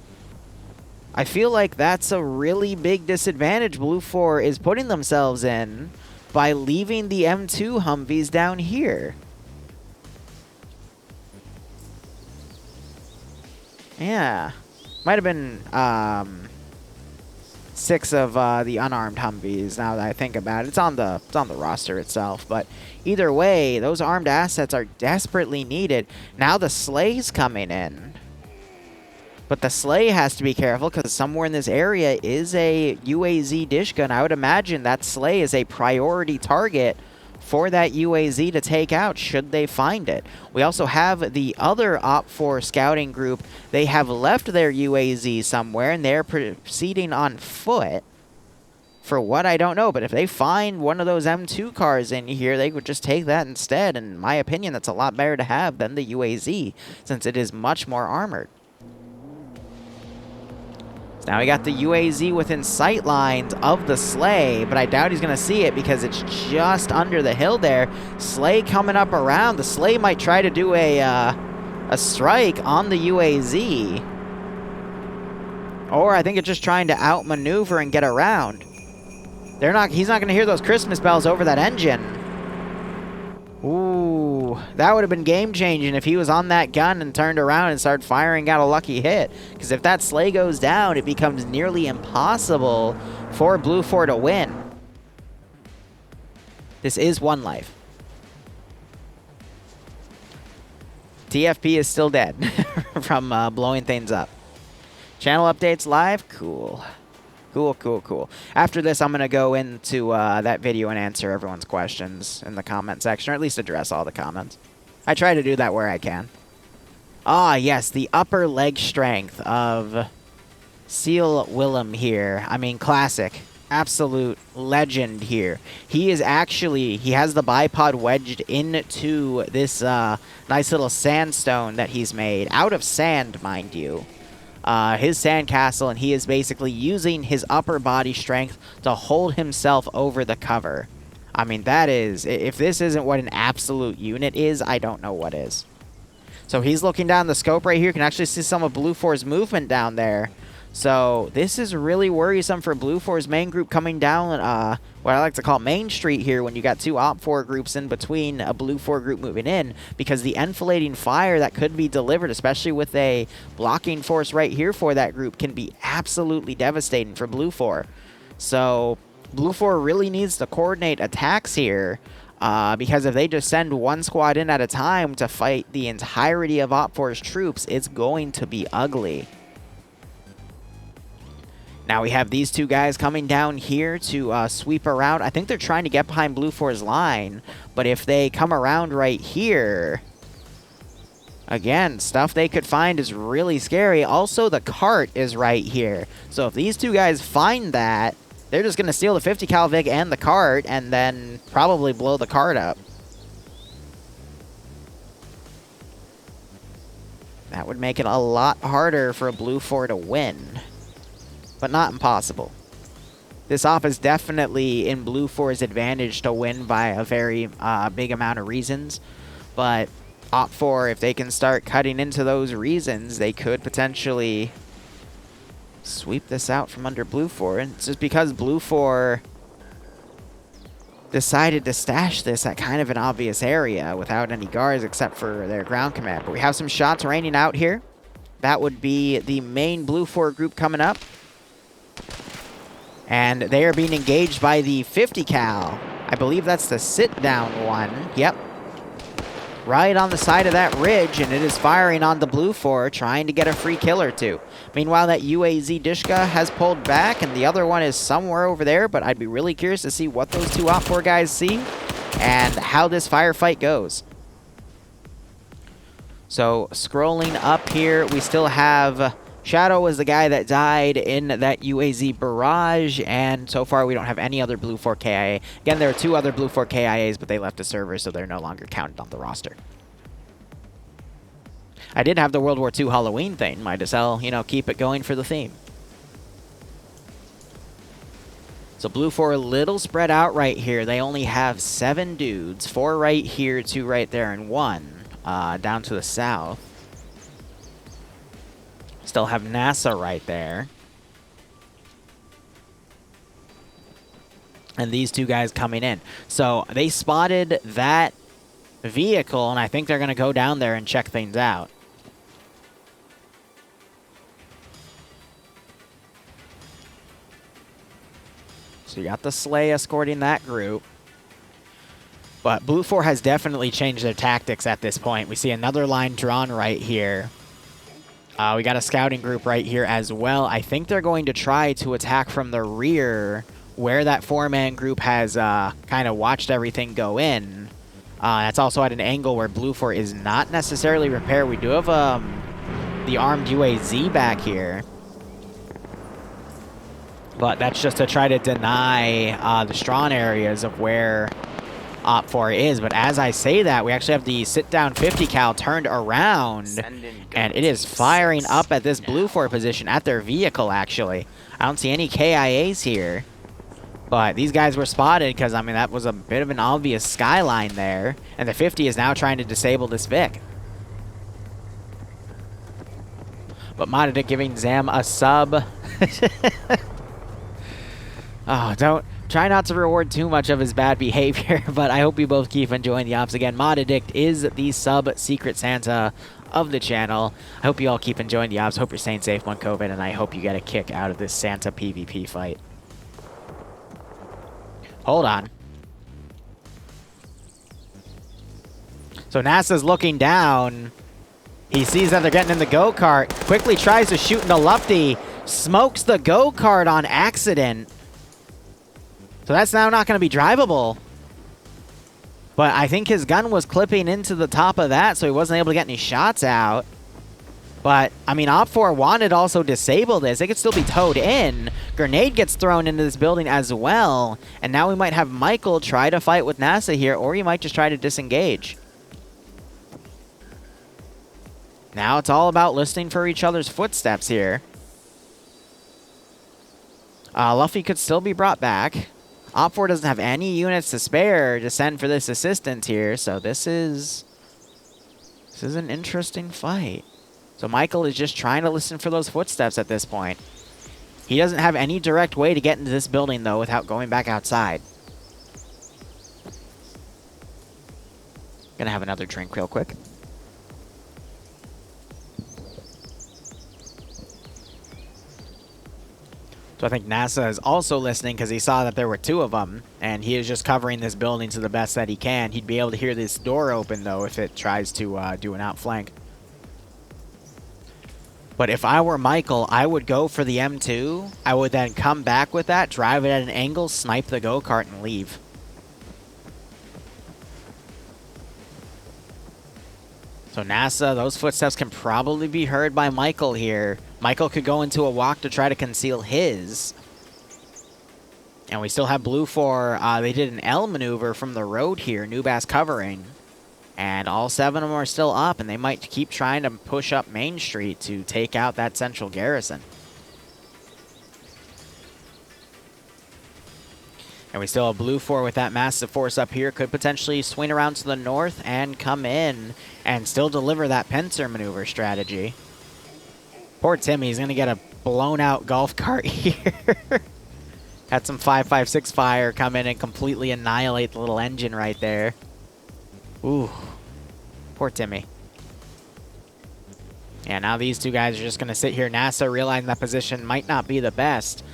I feel like that's a really big disadvantage Blue 4 is putting themselves in by leaving the M2 Humvees down here. Yeah. Might have been 6 of the unarmed Humvees now that I think about it. It's on the roster itself, but either way, those armed assets are desperately needed. Now the Slay's coming in. But the Slay has to be careful because somewhere in this area is a UAZ dish gun. I would imagine that Slay is a priority target for that UAZ to take out should they find it. We also have the other Op 4 scouting group. They have left their UAZ somewhere and they're proceeding on foot. For what, I don't know, but if they find one of those M2 cars in here, they would just take that instead. And in my opinion, that's a lot better to have than the UAZ since it is much more armored. Now we got the UAZ within sight lines of the Slay, but I doubt he's going to see it because it's just under the hill there. Slay coming up around. The Slay might try to do a strike on the UAZ. Or I think it's just trying to outmaneuver and get around. He's not going to hear those Christmas bells over that engine. Ooh, that would have been game-changing if he was on that gun and turned around and started firing out a lucky hit. Because if that Slay goes down, it becomes nearly impossible for Blue 4 to win. This is 1 life. TFP is still dead from blowing things up. Channel updates live? Cool. Cool, cool, cool. After this, I'm going to go into that video and answer everyone's questions in the comment section, or at least address all the comments. I try to do that where I can. Ah, yes, the upper leg strength of Seal Willem here. I mean, classic. Absolute legend here. He is actually, he has the bipod wedged into this nice little sandstone that he's made. Out of sand, mind you. His sandcastle, and he is basically using his upper body strength to hold himself over the cover. I mean, that is, if this isn't what an absolute unit is, I don't know what is. So he's looking down the scope right here. You can actually see some of Blue 4's movement down there. So this is really worrisome for Blue 4's main group coming down what I like to call Main Street here when you got 2 Op 4 groups in between a Blue 4 group moving in, because the enfilading fire that could be delivered, especially with a blocking force right here for that group, can be absolutely devastating for Blue 4. So Blue 4 really needs to coordinate attacks here, because if they just send 1 squad in at a time to fight the entirety of Op 4's troops, it's going to be ugly. Now we have these 2 guys coming down here to sweep around. I think they're trying to get behind Blue 4's line, but if they come around right here, again, stuff they could find is really scary. Also, the cart is right here. So if these 2 guys find that, they're just going to steal the 50 cal Vig and the cart and then probably blow the cart up. That would make it a lot harder for a Blue 4 to win. But not impossible. this off is definitely in Blue 4's advantage to win by a very big amount of reasons. But OFCRA, if they can start cutting into those reasons, they could potentially sweep this out from under Blue 4. And it's just because Blue 4 decided to stash this at kind of an obvious area without any guards except for their ground command. But we have some shots raining out here. That would be the main Blue 4 group coming up. And they are being engaged by the 50 cal. I believe that's the sit-down one. Yep. Right on the side of that ridge, and it is firing on the Blue 4, trying to get a free kill or two. Meanwhile, that UAZ Dishka has pulled back, and the other one is somewhere over there, but I'd be really curious to see what those two OFCRA guys see and how this firefight goes. So, scrolling up here, we still have Shadow was the guy that died in that UAZ barrage, and so far we don't have any other Blue 4 KIA. Again, there are two other Blue 4 KIAs, but they left the server, so they're no longer counted on the roster. I did have the World War II Halloween thing. Might as well, you know, keep it going for the theme. So Blue 4 a little spread out right here. They only have 7 dudes. 4 right here, 2 right there, and 1 down to the south. Still have NASA right there. And these two guys coming in. So they spotted that vehicle, and I think they're going to go down there and check things out. So you got the sleigh escorting that group. But Blue 4 has definitely changed their tactics at this point. We see another line drawn right here. We got a scouting group right here as well. I think they're going to try to attack from the rear where that 4-man group has kind of watched everything go in. That's also at an angle where Blue 4 is not necessarily repaired. We do have the armed UAZ back here. But that's just to try to deny the strong areas of where OFCRA is. But as I say that, we actually have the sit-down 50 cal turned around, and it is firing up at this Blue 4 position, at their vehicle, actually. I don't see any KIAs here, but these guys were spotted because, I mean, that was a bit of an obvious skyline there, and the 50 is now trying to disable this Vic. But Modedic giving Zam a sub. Oh, try not to reward too much of his bad behavior, but I hope you both keep enjoying the ops. Again, Modedict is the sub-secret Santa of the channel. I hope you all keep enjoying the ops. Hope you're staying safe on COVID, and I hope you get a kick out of this Santa PvP fight. Hold on. So NASA's looking down. He sees that they're getting in the go-kart. Quickly tries to shoot into Lufty. Smokes the go-kart on accident. So that's now not going to be drivable. But I think his gun was clipping into the top of that, so he wasn't able to get any shots out. But, I mean, OFCRA wanted to also disable this. It could still be towed in. Grenade gets thrown into this building as well. And now we might have Michael try to fight with NASA here, or he might just try to disengage. Now it's all about listening for each other's footsteps here. Luffy could still be brought back. OFCRA doesn't have any units to spare to send for this assistance here, so this is an interesting fight. So Michael is just trying to listen for those footsteps at this point. He doesn't have any direct way to get into this building, though, without going back outside. Gonna have another drink real quick. So I think NASA is also listening because he saw that there were 2 of them, and he is just covering this building to the best that he can. He'd be able to hear this door open, though, if it tries to do an outflank. But if I were Michael, I would go for the M2. I would then come back with that, drive it at an angle, snipe the go-kart, and leave. So NASA, those footsteps can probably be heard by Michael here. Michael could go into a walk to try to conceal his. And we still have Blue 4. They did an L maneuver from the road here, Nubass covering. And all 7 of them are still up, and they might keep trying to push up Main Street to take out that central garrison. And we still have Blue 4 with that massive force up here. Could potentially swing around to the north and come in and still deliver that pincer maneuver strategy. Poor Timmy, he's going to get a blown-out golf cart here. Had some 5.56 fire come in and completely annihilate the little engine right there. Ooh. Poor Timmy. Yeah, now these two guys are just going to sit here. NASA realizing that position might not be the best.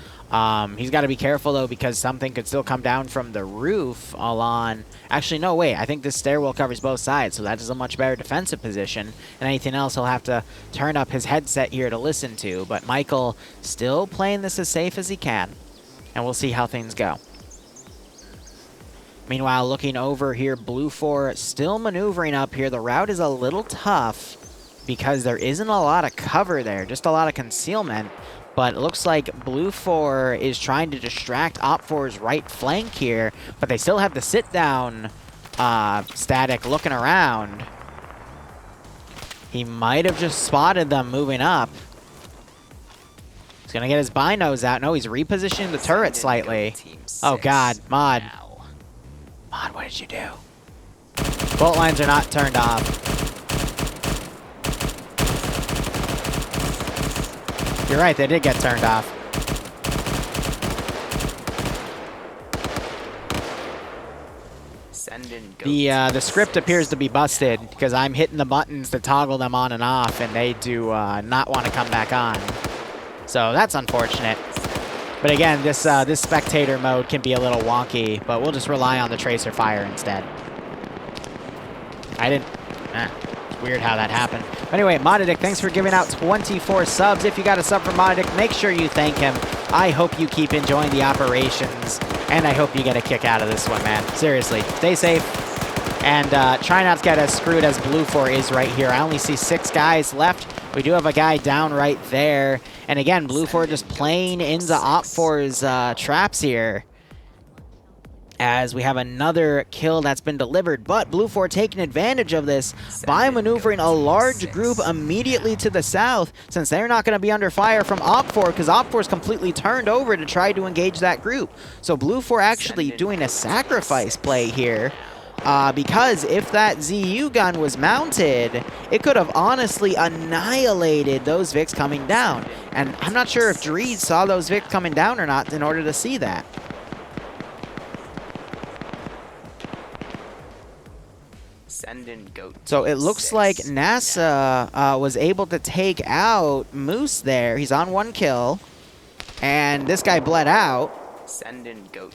He's got to be careful, though, because something could still come down from the roof along... Actually, no, wait. I think this stairwell covers both sides, so that is a much better defensive position. And anything else, he'll have to turn up his headset here to listen to. But Michael still playing this as safe as he can. And we'll see how things go. Meanwhile, looking over here, Blue 4 still maneuvering up here. The route is a little tough because there isn't a lot of cover there, just a lot of concealment. But it looks like Blue 4 is trying to distract Op4's right flank here, but they still have the sit-down static looking around. He might have just spotted them moving up. He's going to get his binos out. No, he's repositioning the turret slightly. Oh, God. Mod. Mod, what did you do? Bolt lines are not turned off. You're right, they did get turned off. The script appears to be busted because I'm hitting the buttons to toggle them on and off, and they do not want to come back on. So that's unfortunate. But again, this spectator mode can be a little wonky, but we'll just rely on the tracer fire instead. It's weird how that happened. But anyway, Modedic, thanks for giving out 24 subs. If you got a sub from Modedic, make sure you thank him. I hope you keep enjoying the operations, and I hope you get a kick out of this one, man. Seriously, stay safe, and try not to get as screwed as Blue 4 is right here. I only see 6 guys left. We do have a guy down right there. And again, Blue 4 just playing into Op4's traps here, as we have another kill that's been delivered. But Blue 4 taking advantage of this by maneuvering a large group immediately to the south, since they're not going to be under fire from Op4, because Op4 is completely turned over to try to engage that group. So Blue 4 actually doing a sacrifice play here, because if that ZU gun was mounted, it could have honestly annihilated those Vics coming down. And I'm not sure if Dreed saw those Vics coming down or not in order to see that. So it looks like NASA was able to take out Moose there. He's on 1 kill, and this guy bled out.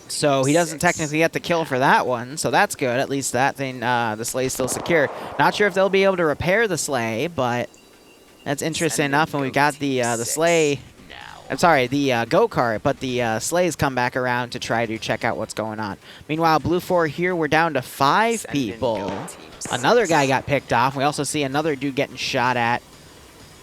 So he doesn't technically get the kill for that one, so that's good. At least that thing, the sleigh's still secure. Not sure if they'll be able to repair the sleigh, but that's interesting enough. And we've got the sleigh. I'm sorry, the go-kart, but the sleighs come back around to try to check out what's going on. Meanwhile, Blue 4 here, we're down to 5 people. Another guy got picked off. We also see another dude getting shot at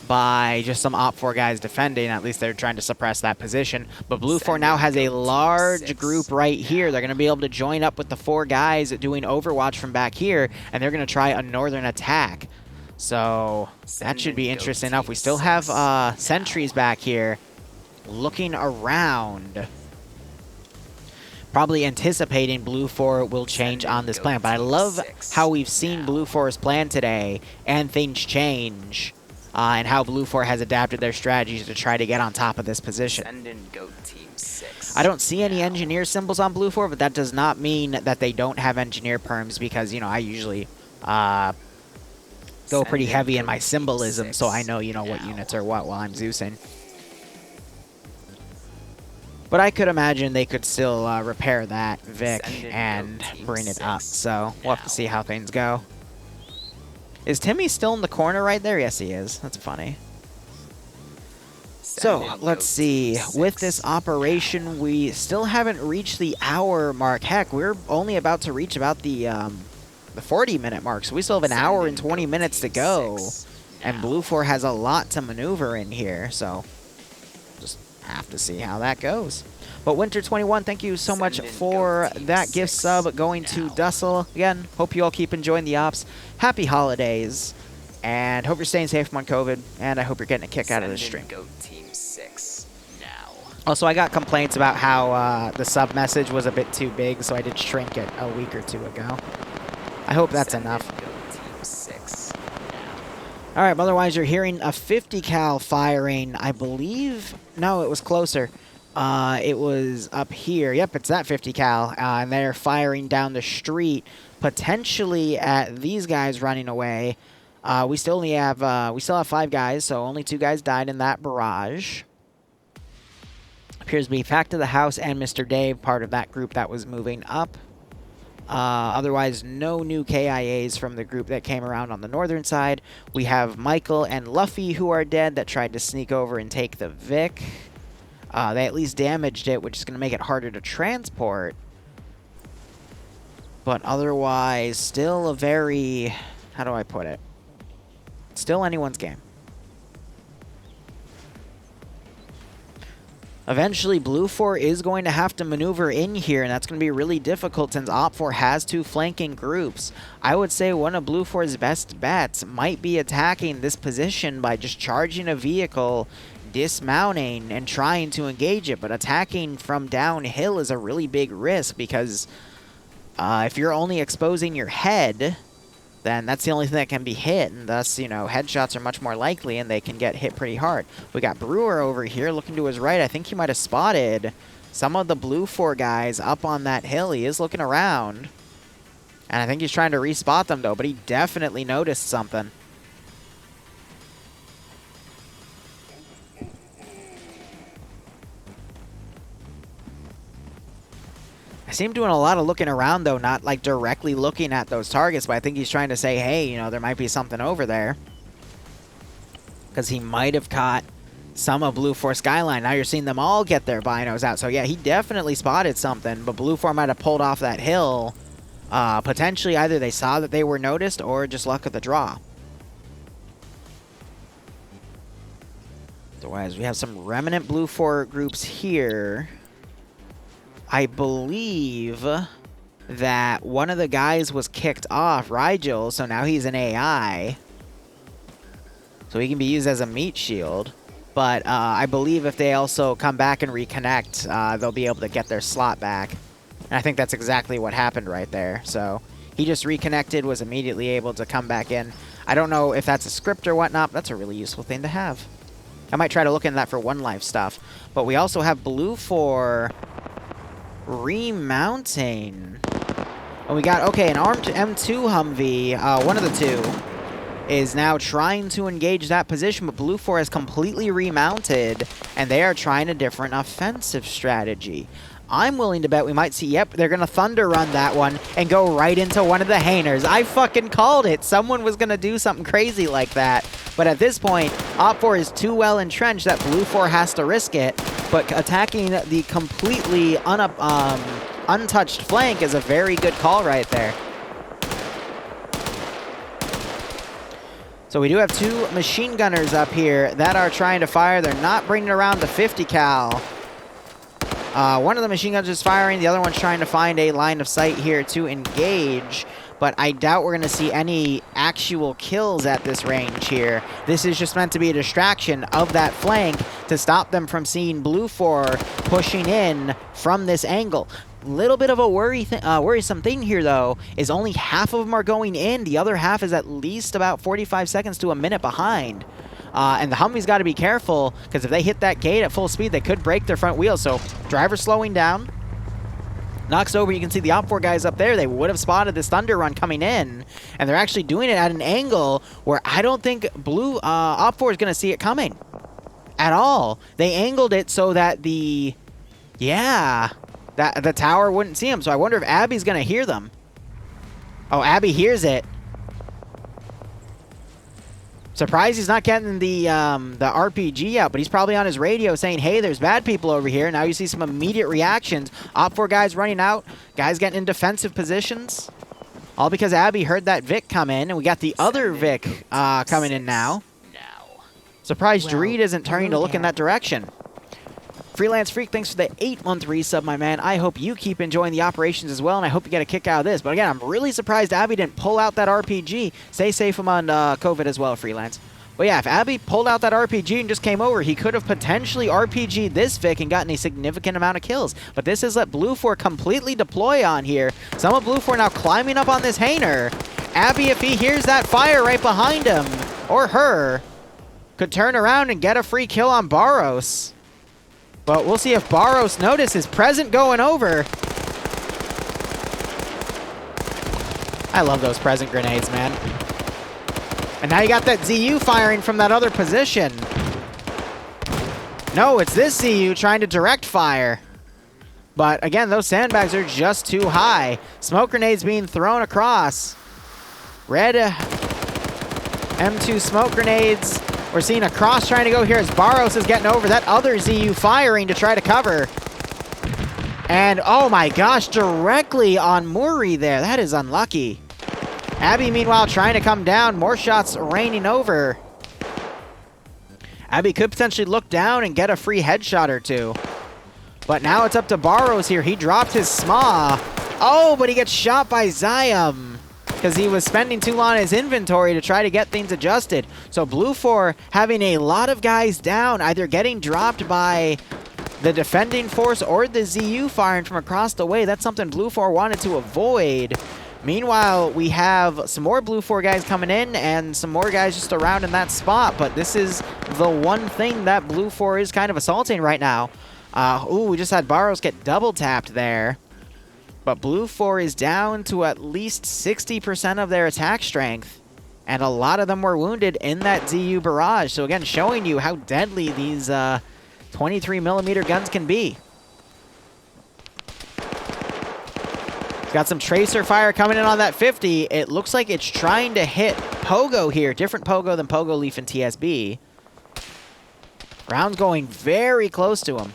by just some Op4 guys defending. At least they're trying to suppress that position. But Blue 4 now has a large group right here. They're going to be able to join up with the 4 guys doing Overwatch from back here, and they're going to try a northern attack. So that should be interesting enough. We still have sentries back here looking around, probably anticipating Blue 4 will change on this plan. But I love how we've seen Blue 4's plan today, and things change, and how Blue 4 has adapted their strategies to try to get on top of this position. I don't see any engineer symbols on Blue 4, but that does not mean that they don't have engineer perms, because, you know, I usually go pretty heavy in my symbolism, so I know, you know, what units are what while I'm Zeusing. But I could imagine they could still repair that Vic and bring it up. So we'll have to see how things go. Is Timmy still in the corner right there? Yes, he is. That's funny. So let's see. With this operation, we still haven't reached the hour mark. Heck, we're only about to reach about the 40-minute mark. So we still have an hour and 20 minutes to go. And Blue 4 has a lot to maneuver in here. So have to see how that goes. But Winter21, thank you so much for that gift sub going to Dussel. Again, hope you all keep enjoying the ops. Happy holidays, and hope you're staying safe from COVID, and I hope you're getting a kick out of this stream. Also, I got complaints about how the sub message was a bit too big, so I did shrink it a week or two ago. I hope that's enough. Team 6. All right, but otherwise you're hearing a 50 cal firing, I believe. No, it was closer. It was up here. Yep, it's that 50 cal, and they're firing down the street, potentially at these guys running away. We still have 5 guys, so only 2 guys died in that barrage. Appears to be back to the house and Mr. Dave, part of that group that was moving up. Otherwise, no new KIAs from the group that came around on the northern side. We have Michael and Luffy who are dead that tried to sneak over and take the Vic. They at least damaged it, which is going to make it harder to transport. But otherwise, still a very... how do I put it? Still anyone's game. Eventually, Blue 4 is going to have to maneuver in here, and that's going to be really difficult since Op 4 has 2 flanking groups. I would say one of Blue 4's best bets might be attacking this position by just charging a vehicle, dismounting, and trying to engage it. But attacking from downhill is a really big risk because if you're only exposing your head, then that's the only thing that can be hit, and thus, you know, headshots are much more likely, and they can get hit pretty hard. We got Brewer over here looking to his right. I think he might have spotted some of the Blue 4 guys up on that hill. He is looking around, and I think he's trying to respot them, though, but he definitely noticed something. I see him doing a lot of looking around, though, not like directly looking at those targets, but I think he's trying to say, hey, you know, there might be something over there. Because he might have caught some of Blue 4 Skyline. Now you're seeing them all get their binos out. So, yeah, he definitely spotted something, but Blue 4 might have pulled off that hill. Potentially either they saw that they were noticed or just luck of the draw. Otherwise, we have some remnant Blue 4 groups here. I believe that one of the guys was kicked off, Rigel, so now he's an AI. So he can be used as a meat shield. But I believe if they also come back and reconnect, they'll be able to get their slot back. And I think that's exactly what happened right there. So he just reconnected, was immediately able to come back in. I don't know if that's a script or whatnot, but that's a really useful thing to have. I might try to look into that for One Life stuff. But we also have Blue 4... remounting. And we got, okay, an armed M2 Humvee, one of the two, is now trying to engage that position, but Blue 4 has completely remounted, and they are trying a different offensive strategy. I'm willing to bet we might see, yep, they're going to Thunder Run that one and go right into one of the hangars. I fucking called it. Someone was going to do something crazy like that. But at this point, Op 4 is too well entrenched that Blue 4 has to risk it. But attacking the completely untouched flank is a very good call right there. So we do have 2 machine gunners up here that are trying to fire. They're not bringing around the 50 cal. One of the machine guns is firing. The other one's trying to find a line of sight here to engage. But I doubt we're going to see any actual kills at this range here. This is just meant to be a distraction of that flank to stop them from seeing Blue 4 pushing in from this angle. Little bit of a worrisome thing here, though, is only half of them are going in. The other half is at least about 45 seconds to a minute behind. And the Humvee's got to be careful, because if they hit that gate at full speed, they could break their front wheels. So driver slowing down. Knocks over, you can see the Op 4 guys up there. They would have spotted this Thunder Run coming in, and they're actually doing it at an angle where I don't think Op 4 is going to see it coming at all. They angled it so that the tower wouldn't see them. So I wonder if Abby's going to hear them. Oh, Abby hears it. Surprised he's not getting the RPG out, but he's probably on his radio saying, hey, there's bad people over here. Now you see some immediate reactions. Op 4 guys running out. Guys getting in defensive positions. All because Abby heard that Vic come in, and we got the other Vic coming in now. Surprised Dreed isn't turning to look in that direction. Freelance Freak, thanks for the 8-month resub, my man. I hope you keep enjoying the operations as well, and I hope you get a kick out of this. But again, I'm really surprised Abby didn't pull out that RPG. Stay safe among COVID as well, Freelance. But yeah, if Abby pulled out that RPG and just came over, he could have potentially RPG'd this Vic and gotten a significant amount of kills. But this has let Blue 4 completely deploy on here. Some of Blue 4 now climbing up on this Hainer. Abby, if he hears that fire right behind him, or her, could turn around and get a free kill on Barros. But we'll see if Barros notices Present going over. I love those Present grenades, man. And now you got that ZU firing from that other position. No, it's this ZU trying to direct fire. But again, those sandbags are just too high. Smoke grenades being thrown across. Red M2 smoke grenades. We're seeing a cross trying to go here as Barros is getting over. That other ZU firing to try to cover. And oh my gosh, directly on Muri there. That is unlucky. Abby, meanwhile, trying to come down. More shots raining over. Abby could potentially look down and get a free headshot or two. But now it's up to Barros here. He dropped his SMA. Oh, but he gets shot by Ziam because he was spending too long in his inventory to try to get things adjusted. So Blue 4 having a lot of guys down, either getting dropped by the defending force or the ZU firing from across the way. That's something Blue 4 wanted to avoid. Meanwhile, we have some more Blue 4 guys coming in and some more guys just around in that spot. But this is the one thing that Blue 4 is kind of assaulting right now. Ooh, we just had Barros get double tapped there. But Blue 4 is down to at least 60% of their attack strength. And a lot of them were wounded in that ZU barrage. So again, showing you how deadly these 23mm guns can be. Got some tracer fire coming in on that 50. It looks like it's trying to hit Pogo here. Different Pogo than Pogo Leaf and TSB. Round's going very close to him.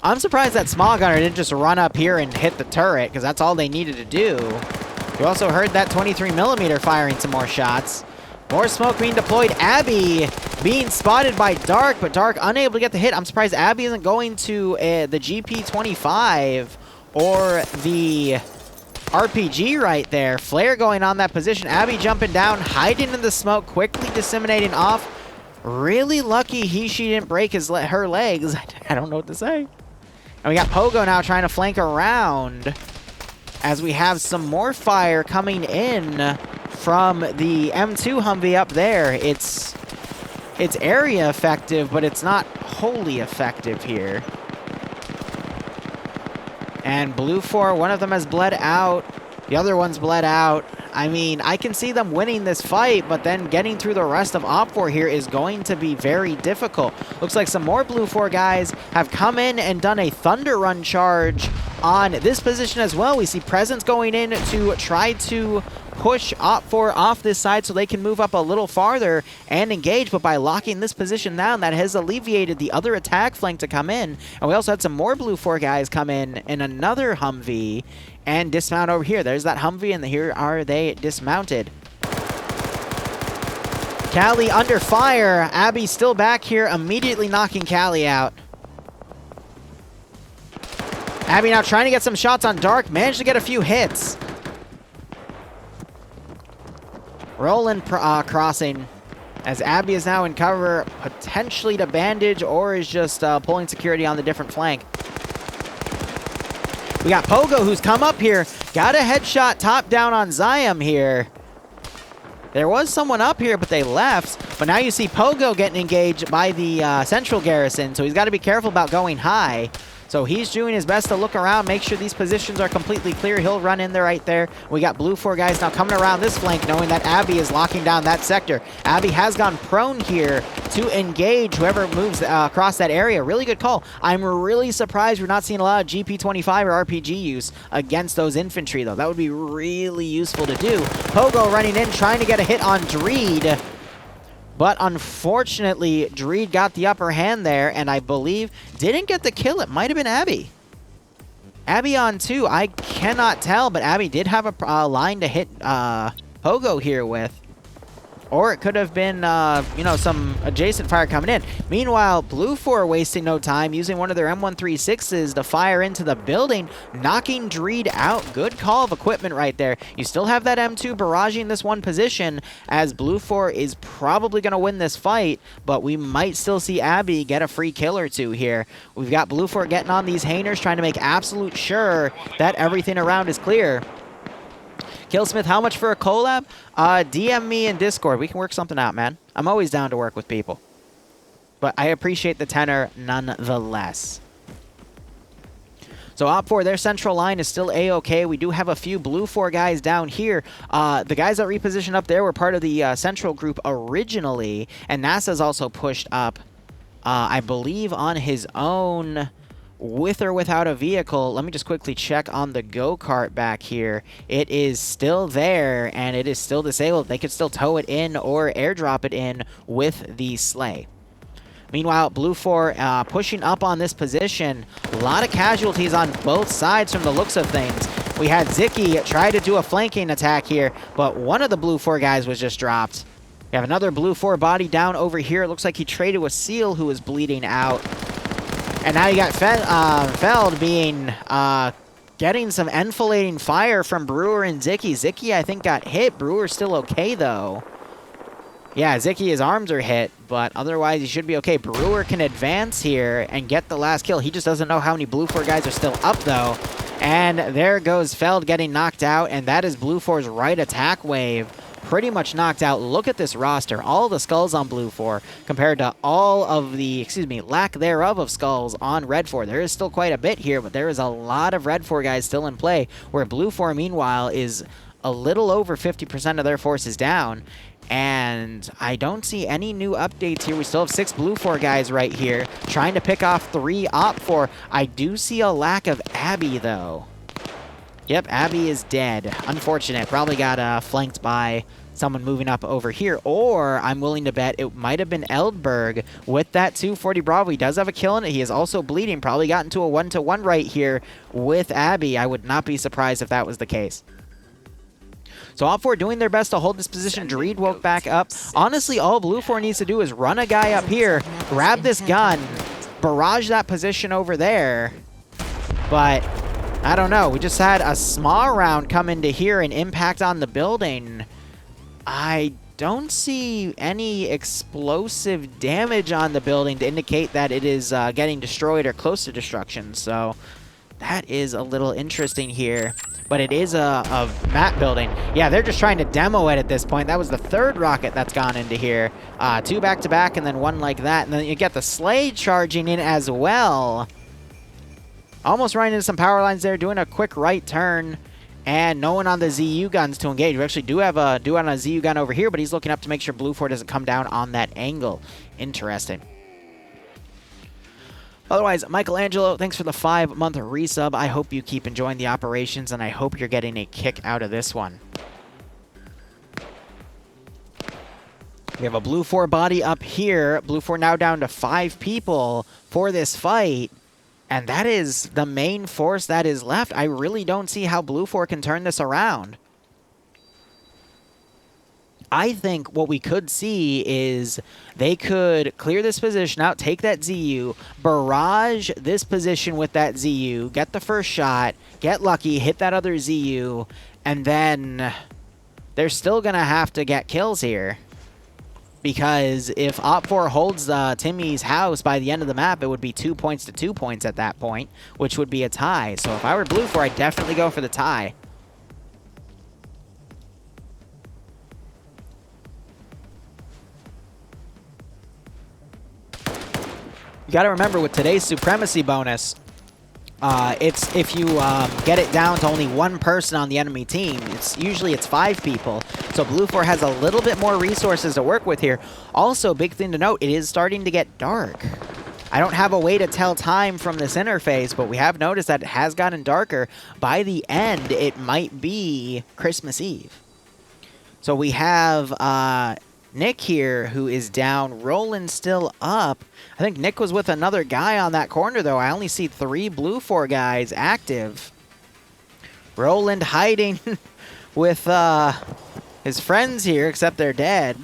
I'm surprised that small gunner didn't just run up here and hit the turret, because that's all they needed to do. You also heard that 23mm firing some more shots. More smoke being deployed. Abby being spotted by Dark, but Dark unable to get the hit. I'm surprised Abby isn't going to the GP25 or the RPG right there. Flare going on that position. Abby jumping down, hiding in the smoke, quickly disseminating off. Really lucky she didn't break her legs. I don't know what to say. And we got Pogo now trying to flank around as we have some more fire coming in from the M2 Humvee up there. It's area effective, but it's not wholly effective here. And Blue 4, one of them has bled out. The other one's bled out. I mean, I can see them winning this fight, but then getting through the rest of OPFOR here is going to be very difficult. Looks like some more Blue 4 guys have come in and done a Thunder Run charge on this position as well. We see Presence going in to try to push OPFOR off this side so they can move up a little farther and engage, but by locking this position down, that has alleviated the other attack flank to come in. And we also had some more Blue 4 guys come in another Humvee and dismount over here. There's that Humvee, and here are they dismounted. Callie under fire. Abby still back here, immediately knocking Callie out. Abby now trying to get some shots on Dark, managed to get a few hits. Roland crossing as Abby is now in cover, potentially to bandage, or is just pulling security on the different flank. We got Pogo who's come up here, got a headshot top down on Ziam here. There was someone up here, but they left. But now you see Pogo getting engaged by the central garrison, so he's got to be careful about going high. So he's doing his best to look around, make sure these positions are completely clear. He'll run in there right there. We got Blue 4 guys now coming around this flank, knowing that Abby is locking down that sector. Abby has gone prone here to engage whoever moves across that area. Really good call. I'm really surprised we're not seeing a lot of GP25 or RPG use against those infantry, though. That would be really useful to do. Pogo running in, trying to get a hit on Dreed. But unfortunately, Dreed got the upper hand there, and I believe didn't get the kill. It might have been Abby. Abby on 2. I cannot tell, but Abby did have a line to hit Pogo here with. Or it could have been, you know, some adjacent fire coming in. Meanwhile, Blue 4 wasting no time, using one of their M136s to fire into the building, knocking Dreed out. Good call of equipment right there. You still have that M2 barraging this one position, as Blue 4 is probably going to win this fight, but we might still see Abby get a free kill or two here. We've got Blue 4 getting on these Hainers, trying to make absolute sure that everything around is clear. Killsmith, how much for a collab? DM me in Discord. We can work something out, man. I'm always down to work with people. But I appreciate the tenor nonetheless. So Op 4, their central line is still A-OK. We do have a few Blue 4 guys down here. The guys that repositioned up there were part of the central group originally. And NASA's also pushed up, I believe, on his own, with or without a vehicle. Let me just quickly check on the go-kart back here. It is still there, and it is still disabled. They could still tow it in or airdrop it in with the sleigh. Meanwhile, Blue 4 pushing up on this position. A lot of casualties on both sides from the looks of things. We had Zicky try to do a flanking attack here, but one of the Blue 4 guys was just dropped. We have another Blue 4 body down over here. It looks like he traded with Seal, who was bleeding out. And now you got Feld being, getting some enfilading fire from Brewer and Zicky. Zicky, I think, got hit. Brewer's still okay, though. Yeah, Zicky, his arms are hit, but otherwise he should be okay. Brewer can advance here and get the last kill. He just doesn't know how many Blue 4 guys are still up, though. And there goes Feld getting knocked out, and that is Blue 4's right attack wave. Pretty much knocked out. Look at this roster. All the skulls on Blue 4 compared to all of the, lack thereof of skulls on Red 4. There is still quite a bit here, but there is a lot of Red 4 guys still in play, where Blue 4, meanwhile, is a little over 50% of their forces down. And I don't see any new updates here. We still have 6 Blue 4 guys right here, trying to pick off 3 Op 4. I do see a lack of Abby, though. Yep, Abby is dead. Unfortunate. Probably got flanked by someone moving up over here. Or I'm willing to bet it might have been Eldberg with that 240 Bravo. He does have a kill in it. He is also bleeding. Probably got into a 1-to-1 right here with Abby. I would not be surprised if that was the case. So Op 4 doing their best to hold this position. Dreed woke back up. Honestly, all Blue 4 needs to do is run a guy up here, grab this gun, barrage that position over there. But I don't know. We just had a small round come into here and impact on the building. I don't see any explosive damage on the building to indicate that it is getting destroyed or close to destruction. So that is a little interesting here. But it is a map building. Yeah, they're just trying to demo it at this point. That was the 3rd rocket that's gone into here. 2 back-to-back and then 1 like that. And then you get the sleigh charging in as well. Almost running into some power lines there, doing a quick right turn. And no one on the ZU guns to engage. We actually do have a on a ZU gun over here, but he's looking up to make sure Blue 4 doesn't come down on that angle. Interesting. Otherwise, Michelangelo, thanks for the 5-month resub. I hope you keep enjoying the operations, and I hope you're getting a kick out of this one. We have a Blue 4 body up here. Blue 4 now down to 5 people for this fight. And that is the main force that is left. I really don't see how Blue 4 can turn this around. I think what we could see is they could clear this position out, take that ZU, barrage this position with that ZU, get the first shot, get lucky, hit that other ZU, and then they're still going to have to get kills here. Because if Op 4 holds Timmy's house by the end of the map, it would be 2 points to 2 points at that point, which would be a tie. So if I were Blue 4, I'd definitely go for the tie. You got to remember, with today's supremacy bonus, it's if you get it down to only 1 person on the enemy team. Usually it's 5 people. So Blue 4 has a little bit more resources to work with here. Also, big thing to note, it is starting to get dark. I don't have a way to tell time from this interface, but we have noticed that it has gotten darker. By the end, it might be Christmas Eve. So we have Nick here, who is down. Roland still up. I think Nick was with another guy on that corner, though. I only see 3 Blue 4 guys active. Roland hiding with his friends here, except they're dead.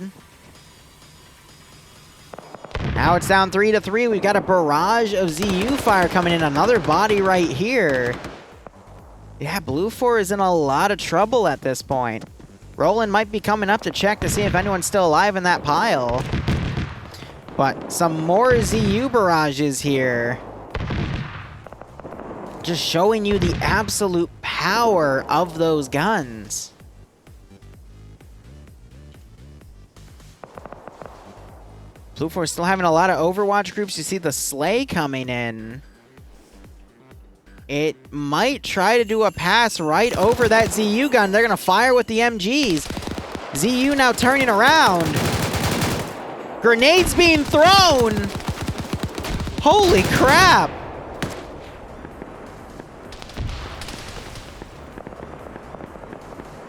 Now it's down 3-3. We've got a barrage of ZU fire coming in. Another body right here. Yeah, Blue 4 is in a lot of trouble at this point. Roland might be coming up to check to see if anyone's still alive in that pile. But some more ZU barrages here. Just showing you the absolute power of those guns. Blue 4 still having a lot of Overwatch groups. You see the Slay coming in. It might try to do a pass right over that ZU gun. They're going to fire with the MGs. ZU now turning around. Grenades being thrown. Holy crap.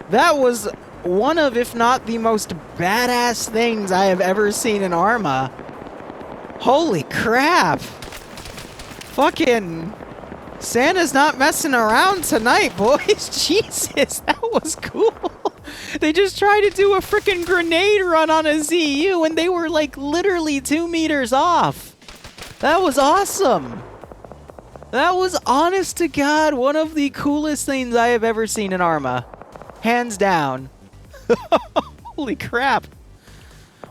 That was one of, if not the most badass things I have ever seen in Arma. Holy crap. Fucking Santa's not messing around tonight, boys. Jesus, that was cool. They just tried to do a freaking grenade run on a ZU and they were like literally 2 meters off. That was awesome. That was, honest to God, one of the coolest things I have ever seen in Arma. Hands down. Holy crap.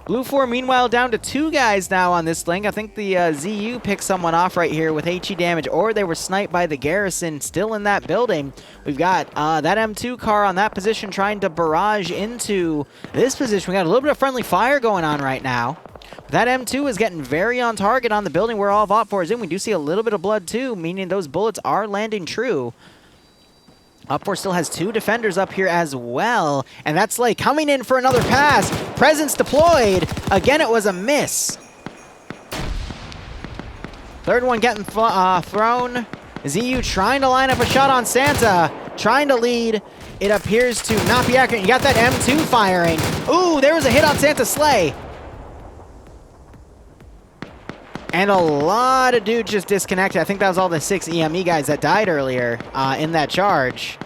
Blue 4, meanwhile, down to 2 guys now on this link. I think the ZU picked someone off right here with HE damage, or they were sniped by the garrison still in that building. We've got that M2 car on that position trying to barrage into this position. We got a little bit of friendly fire going on right now. That M2 is getting very on target on the building where all VODS is in. We do see a little bit of blood too, meaning those bullets are landing true. OFCRA still has 2 defenders up here as well. And that's like coming in for another pass. Presence deployed. Again, it was a miss. Third one getting thrown. ZU trying to line up a shot on Santa. Trying to lead. It appears to not be accurate. You got that M2 firing. Ooh, there was a hit on Santa's sleigh. And a lot of dudes just disconnected. I think that was all the 6 EME guys that died earlier in that charge.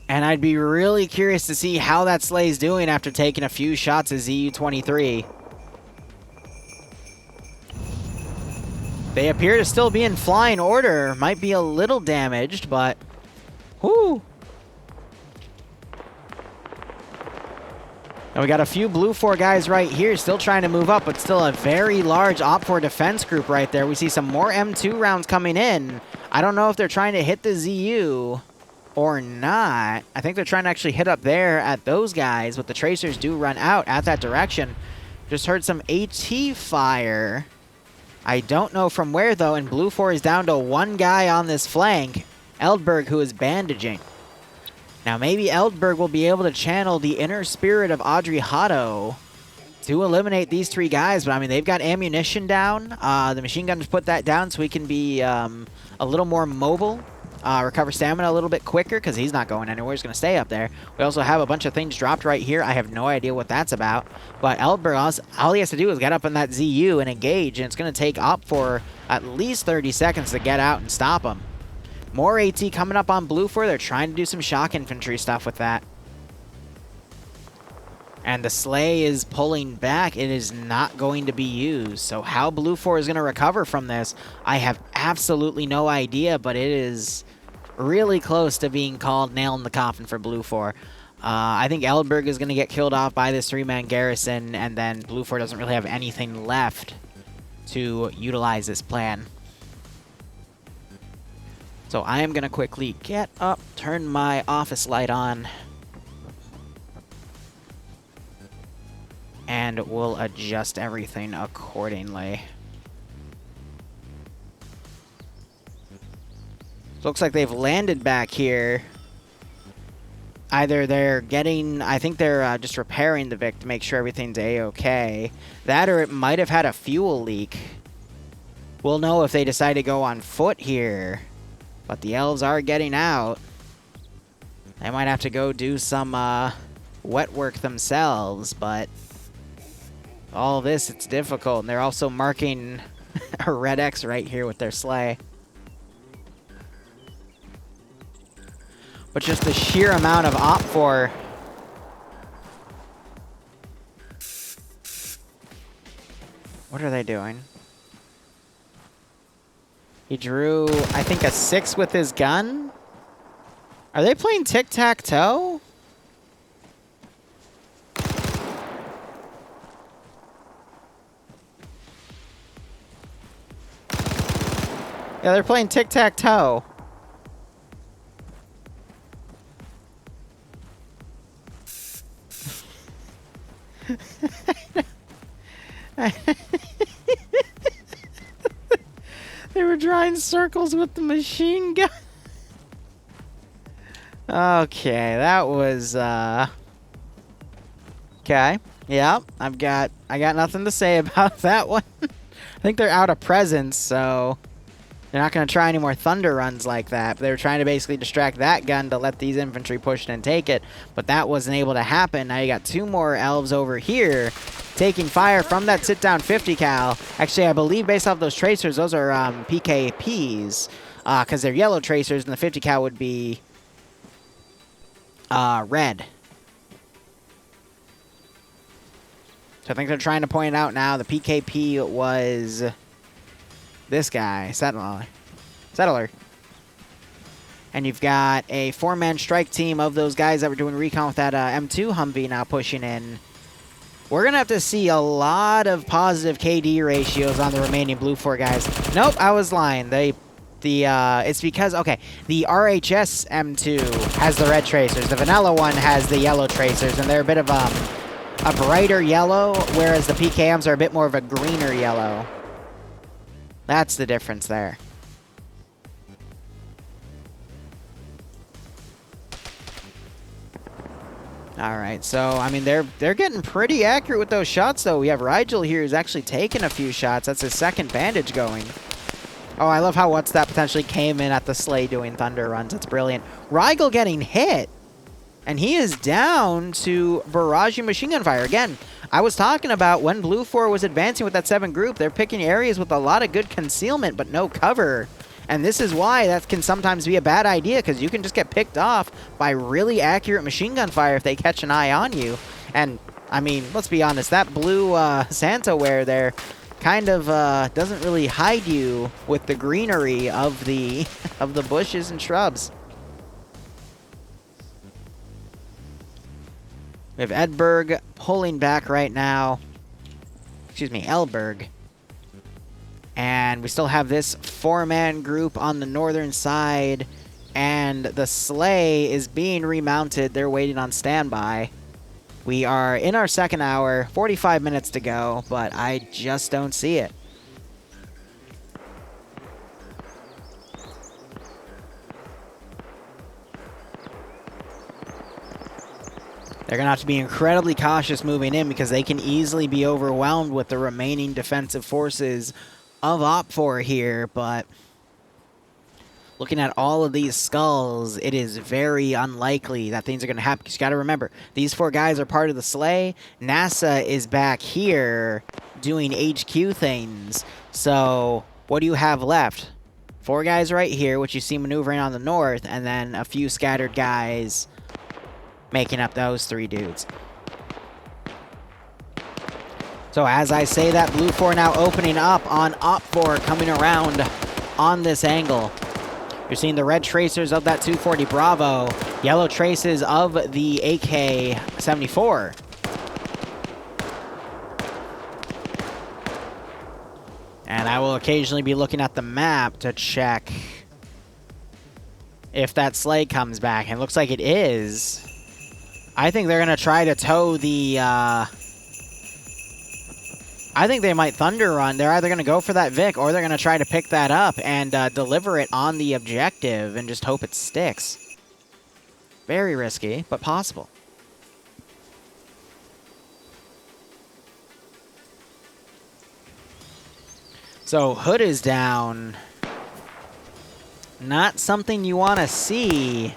And I'd be really curious to see how that sleigh's doing after taking a few shots at ZU-23. They appear to still be in flying order. Might be a little damaged, but... whoo! And we got a few Blue 4 guys right here still trying to move up, but still a very large OFCRA defense group right there. We see some more M2 rounds coming in. I don't know if they're trying to hit the ZU or not. I think they're trying to actually hit up there at those guys, but the tracers do run out at that direction. Just heard some AT fire. I don't know from where, though, and Blue 4 is down to 1 guy on this flank, Eldberg, who is bandaging. Now, maybe Eldberg will be able to channel the inner spirit of Audrey Hotto to eliminate these 3 guys. But, I mean, they've got ammunition down. The machine gunners put that down so he can be a little more mobile, recover stamina a little bit quicker because he's not going anywhere. He's going to stay up there. We also have a bunch of things dropped right here. I have no idea what that's about. But Eldberg, all he has to do is get up in that ZU and engage, and it's going to take for at least 30 seconds to get out and stop him. More AT coming up on Blue 4. They're trying to do some shock infantry stuff with that. And the sleigh is pulling back. It is not going to be used. So how Blue 4 is going to recover from this, I have absolutely no idea, but it is really close to being called nail in the coffin for Blue 4. I think Eldberg is going to get killed off by this 3-man garrison, and then Blue 4 doesn't really have anything left to utilize this plan. So I am going to quickly get up, turn my office light on, and we'll adjust everything accordingly. Looks like they've landed back here. Either they're getting, I think they're just repairing the Vic to make sure everything's A-okay. That, or it might have had a fuel leak. We'll know if they decide to go on foot here. But the elves are getting out. They might have to go do some wet work themselves, but all this, it's difficult. And they're also marking a red X right here with their sleigh. but just the sheer amount of OFCRA. What are they doing? He drew, I think, a 6 with his gun? Are they playing tic-tac-toe? Yeah, they're playing tic-tac-toe. They were drawing circles with the machine gun. Okay, that was okay. Yeah, I got nothing to say about that one. I think they're out of presence, so they're not going to try any more thunder runs like that. They were trying to basically distract that gun to let these infantry push in and take it, but that wasn't able to happen. Now you got 2 more elves over here taking fire from that sit-down 50 cal. Actually, I believe based off those tracers, those are PKPs, because they're yellow tracers, and the 50 cal would be red. So I think they're trying to point it out now. The PKP was this guy, Settler. And you've got a 4-man strike team of those guys that were doing recon with that M2 Humvee now pushing in. We're going to have to see a lot of positive KD ratios on the remaining Blue 4 guys. Nope, I was lying. It's because, okay, the RHS M2 has the red tracers. The vanilla one has the yellow tracers, and they're a bit of a brighter yellow, whereas the PKMs are a bit more of a greener yellow. That's the difference there. All right, so, I mean, they're getting pretty accurate with those shots, though. We have Rigel here who's actually taken a few shots. That's his second bandage going. Oh, I love how What's That potentially came in at the sleigh doing thunder runs. It's brilliant. Rigel getting hit, and he is down to barraging machine gun fire. Again, I was talking about when Blue 4 was advancing with that 7 group, they're picking areas with a lot of good concealment, but no cover. And this is why that can sometimes be a bad idea, because you can just get picked off by really accurate machine gun fire if they catch an eye on you. And, I mean, let's be honest, that blue Santa wear there kind of doesn't really hide you with the greenery of the of the bushes and shrubs. We have Edberg pulling back right now. Excuse me, Elberg. And we still have this 4-man group on the northern side. And the sleigh is being remounted. They're waiting on standby. We are in our second hour, 45 minutes to go, but I just don't see it. They're going to have to be incredibly cautious moving in because they can easily be overwhelmed with the remaining defensive forces of OFCRA here, but looking at all of these skulls, it is very unlikely that things are going to happen. Because you got to remember, these 4 guys are part of the sleigh. NASA is back here doing HQ things. So what do you have left? 4 guys right here, which you see maneuvering on the north, and then a few scattered guys making up those 3 dudes. So as I say that, Blue 4 now opening up on OFCRA coming around on this angle. You're seeing the red tracers of that 240 Bravo, yellow traces of the AK-74. And I will occasionally be looking at the map to check if that sleigh comes back. And it looks like it is. I think they're going to try to tow the... I think they might thunder run. They're either going to go for that Vic or they're going to try to pick that up and deliver it on the objective and just hope it sticks. Very risky, but possible. So Hood is down. Not something you want to see.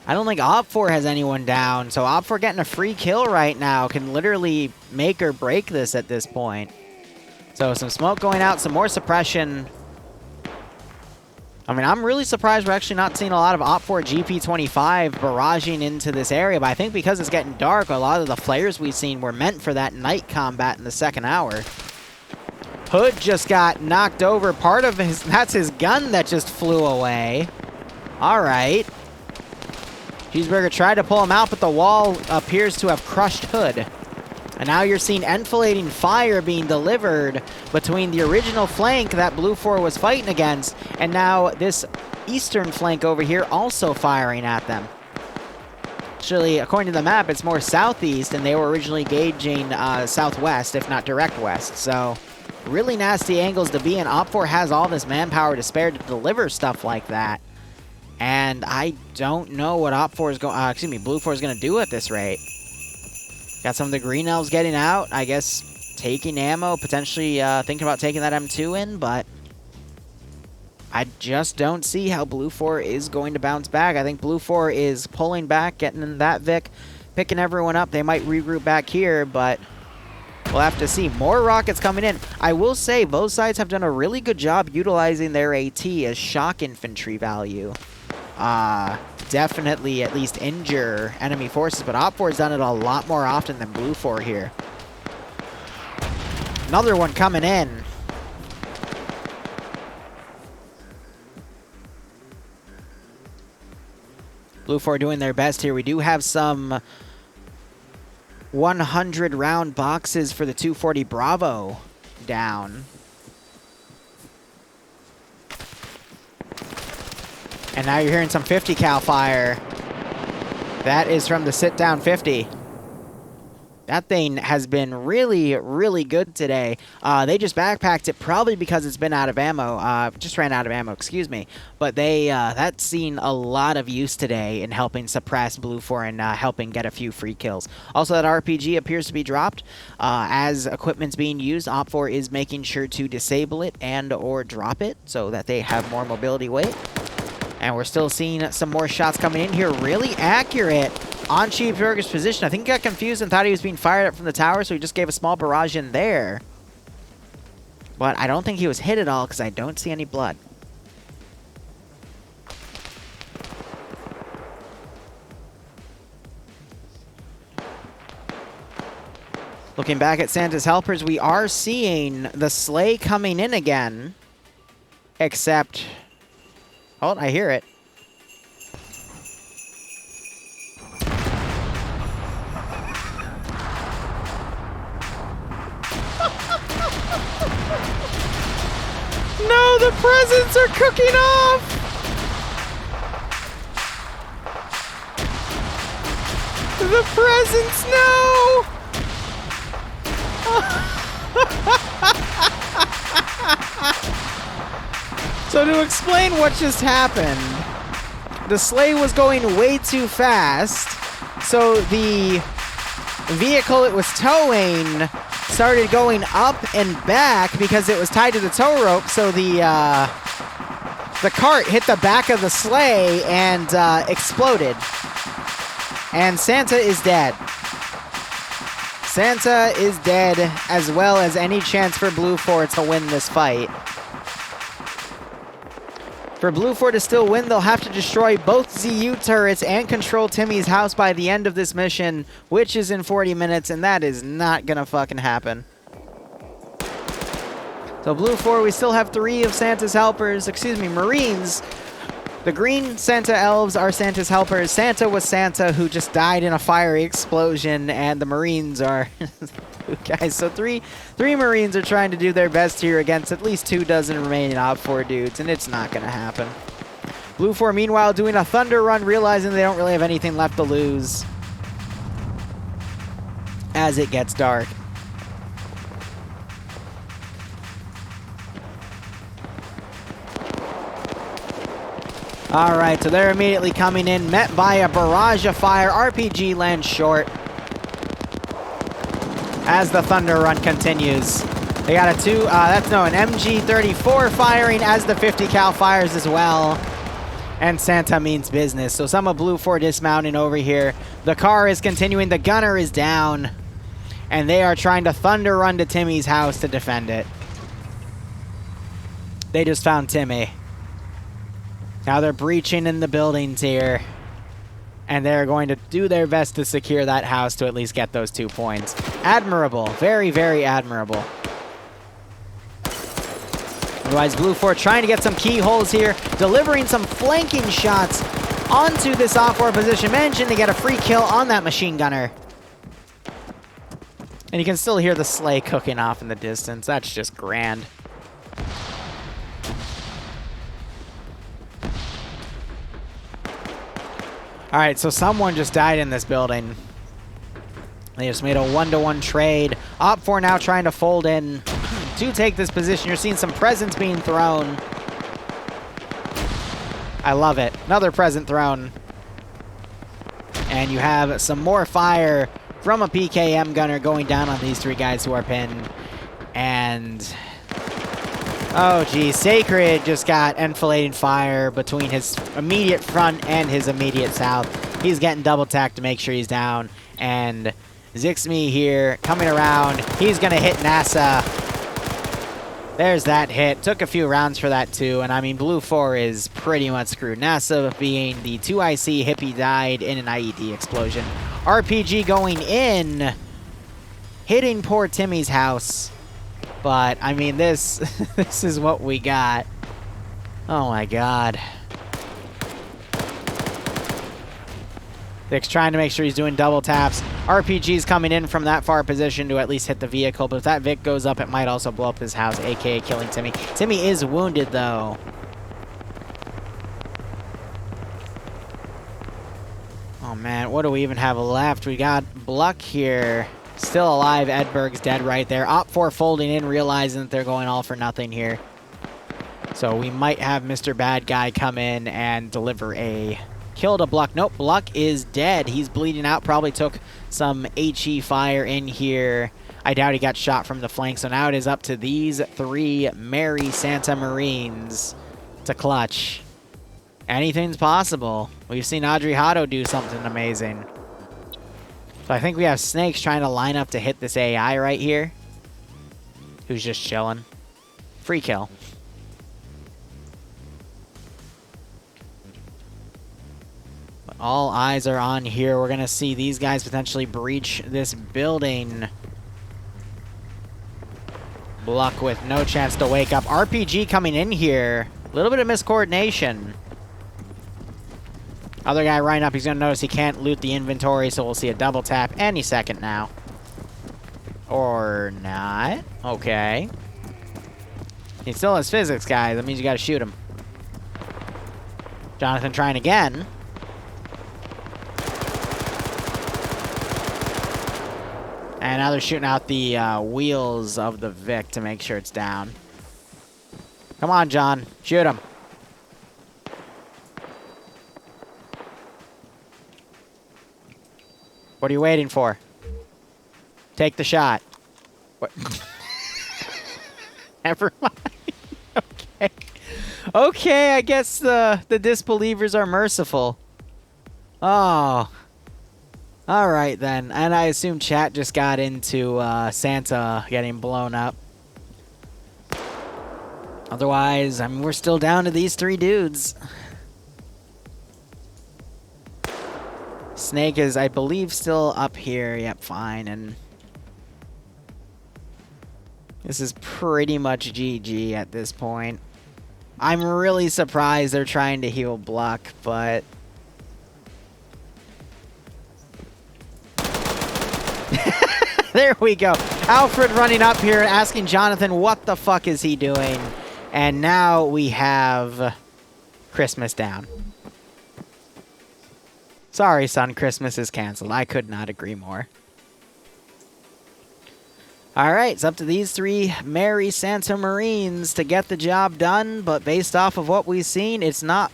I don't think OFCRA has anyone down, so OFCRA getting a free kill right now can literally make or break this at this point. So some smoke going out, some more suppression. I mean, I'm really surprised we're actually not seeing a lot of OPFOR GP25 barraging into this area, but I think because it's getting dark, a lot of the flares we've seen were meant for that night combat in the second hour. Hood just got knocked over. Part of his, that's his gun that just flew away. All right. Cheeseburger tried to pull him out, but the wall appears to have crushed Hood. And now you're seeing enfilading fire being delivered between the original flank that Blue 4 was fighting against, and now this eastern flank over here also firing at them. Actually, according to the map, it's more southeast, and they were originally gauging southwest, if not direct west. So, really nasty angles to be in. OPFOR has all this manpower to spare to deliver stuff like that. And I don't know what OPFOR is going, Blue 4 is going to do at this rate. Got some of the green elves getting out, I guess taking ammo, potentially thinking about taking that M2 in, but I just don't see how Blue 4 is going to bounce back. I think Blue 4 is pulling back, getting in that Vic, picking everyone up. They might regroup back here, but we'll have to see. More rockets coming in. I will say both sides have done a really good job utilizing their AT as shock infantry value. Definitely at least injure enemy forces, but OPFOR has done it a lot more often than Blue 4 here. Another one coming in. Blue 4 doing their best here. We do have some 100 round boxes for the 240 Bravo down. And now you're hearing some 50 cal fire. That is from the sit down 50. That thing has been really, really good today. They just backpacked it probably because it's been out of ammo. Just ran out of ammo, excuse me. But they that's seen a lot of use today in helping suppress Blue 4 and helping get a few free kills. Also, that RPG appears to be dropped. As equipment's being used, OPFOR is making sure to disable it and or drop it so that they have more mobility weight. And we're still seeing some more shots coming in here. Really accurate on Cheeseburger's position. I think he got confused and thought he was being fired up from the tower, so he just gave a small barrage in there. But I don't think he was hit at all because I don't see any blood. Looking back at Santa's helpers, we are seeing the sleigh coming in again. Except... hold, I hear it. No, the presents are cooking off! The presents, no! So to explain what just happened, the sleigh was going way too fast, so the vehicle it was towing started going up and back because it was tied to the tow rope, so the cart hit the back of the sleigh and exploded. And Santa is dead. Santa is dead, as well as any chance for Blue 4 to win this fight. For Blue 4 to still win, they'll have to destroy both ZU turrets and control Timmy's house by the end of this mission, which is in 40 minutes, and that is not gonna fucking happen. So Blue 4, we still have 3 of Santa's helpers, Marines. The green Santa elves are Santa's helpers. Santa was Santa who just died in a fiery explosion, and the Marines are... guys, so three Marines are trying to do their best here against at least 24 remaining OPFOR dudes, and it's not going to happen. Blue 4, meanwhile, doing a thunder run, realizing they don't really have anything left to lose as it gets dark. All right, so they're immediately coming in, met by a barrage of fire. RPG lands short as the thunder run continues. They got an MG34 firing as the 50 cal fires as well. And Santa means business. So some of Blue 4 dismounting over here. The car is continuing, the gunner is down. And they are trying to thunder run to Timmy's house to defend it. They just found Timmy. Now they're breaching in the buildings here. And they're going to do their best to secure that house to at least get those 2 points. Admirable. Very, very admirable. Otherwise, Blue 4 trying to get some keyholes here, delivering some flanking shots onto this off-war position. Managing to get a free kill on that machine gunner. And you can still hear the sleigh cooking off in the distance. That's just grand. Alright, so someone just died in this building. They just made a 1-to-1 trade. OPFOR now trying to fold in to take this position. You're seeing some presents being thrown. I love it. Another present thrown. And you have some more fire from a PKM gunner going down on these 3 guys who are pinned. And... oh, geez. Sacred just got enfilading fire between his immediate front and his immediate south. He's getting double tacked to make sure he's down. And Zixme here coming around. He's going to hit NASA. There's that hit. Took a few rounds for that, too. And, I mean, Blue 4 is pretty much screwed. NASA being the 2IC hippie died in an IED explosion. RPG going in. Hitting poor Timmy's house. But, I mean, this this is what we got. Oh, my God. Vic's trying to make sure he's doing double taps. RPG's coming in from that far position to at least hit the vehicle. But if that Vic goes up, it might also blow up his house, a.k.a. killing Timmy. Timmy is wounded, though. Oh, man. What do we even have left? We got Bluck here. Still alive. Edberg's dead right there. OPFOR folding in, realizing that they're going all for nothing here. So we might have Mr. Bad Guy come in and deliver a kill to Bluck. Nope, Bluck is dead. He's bleeding out. Probably took some HE fire in here. I doubt he got shot from the flank. So now it is up to these 3 Merry Santa Marines to clutch. Anything's possible. We've seen Audrey Hotto do something amazing. So I think we have Snakes trying to line up to hit this AI right here. Who's just chilling. Free kill. But all eyes are on here. We're going to see these guys potentially breach this building. Bluck with no chance to wake up. RPG coming in here. A little bit of miscoordination. Other guy running up, he's going to notice he can't loot the inventory, so we'll see a double tap any second now. Or not. Okay. He still has physics, guys. That means you got to shoot him. Jonathan trying again. And now they're shooting out the wheels of the Vic to make sure it's down. Come on, John. Shoot him. What are you waiting for? Take the shot. What? Never mind. Okay. Okay, I guess the disbelievers are merciful. Oh. Alright then. And I assume chat just got into Santa getting blown up. Otherwise, I mean, we're still down to these 3 dudes. Snake is, I believe, still up here. Yep, fine. And this is pretty much GG at this point. I'm really surprised they're trying to heal Bluck, but... there we go. Alfred running up here asking Jonathan what the fuck is he doing. And now we have Christmas down. Sorry, son, Christmas is canceled. I could not agree more. Alright, it's up to these 3 Merry Santa Marines to get the job done, but based off of what we've seen, it's not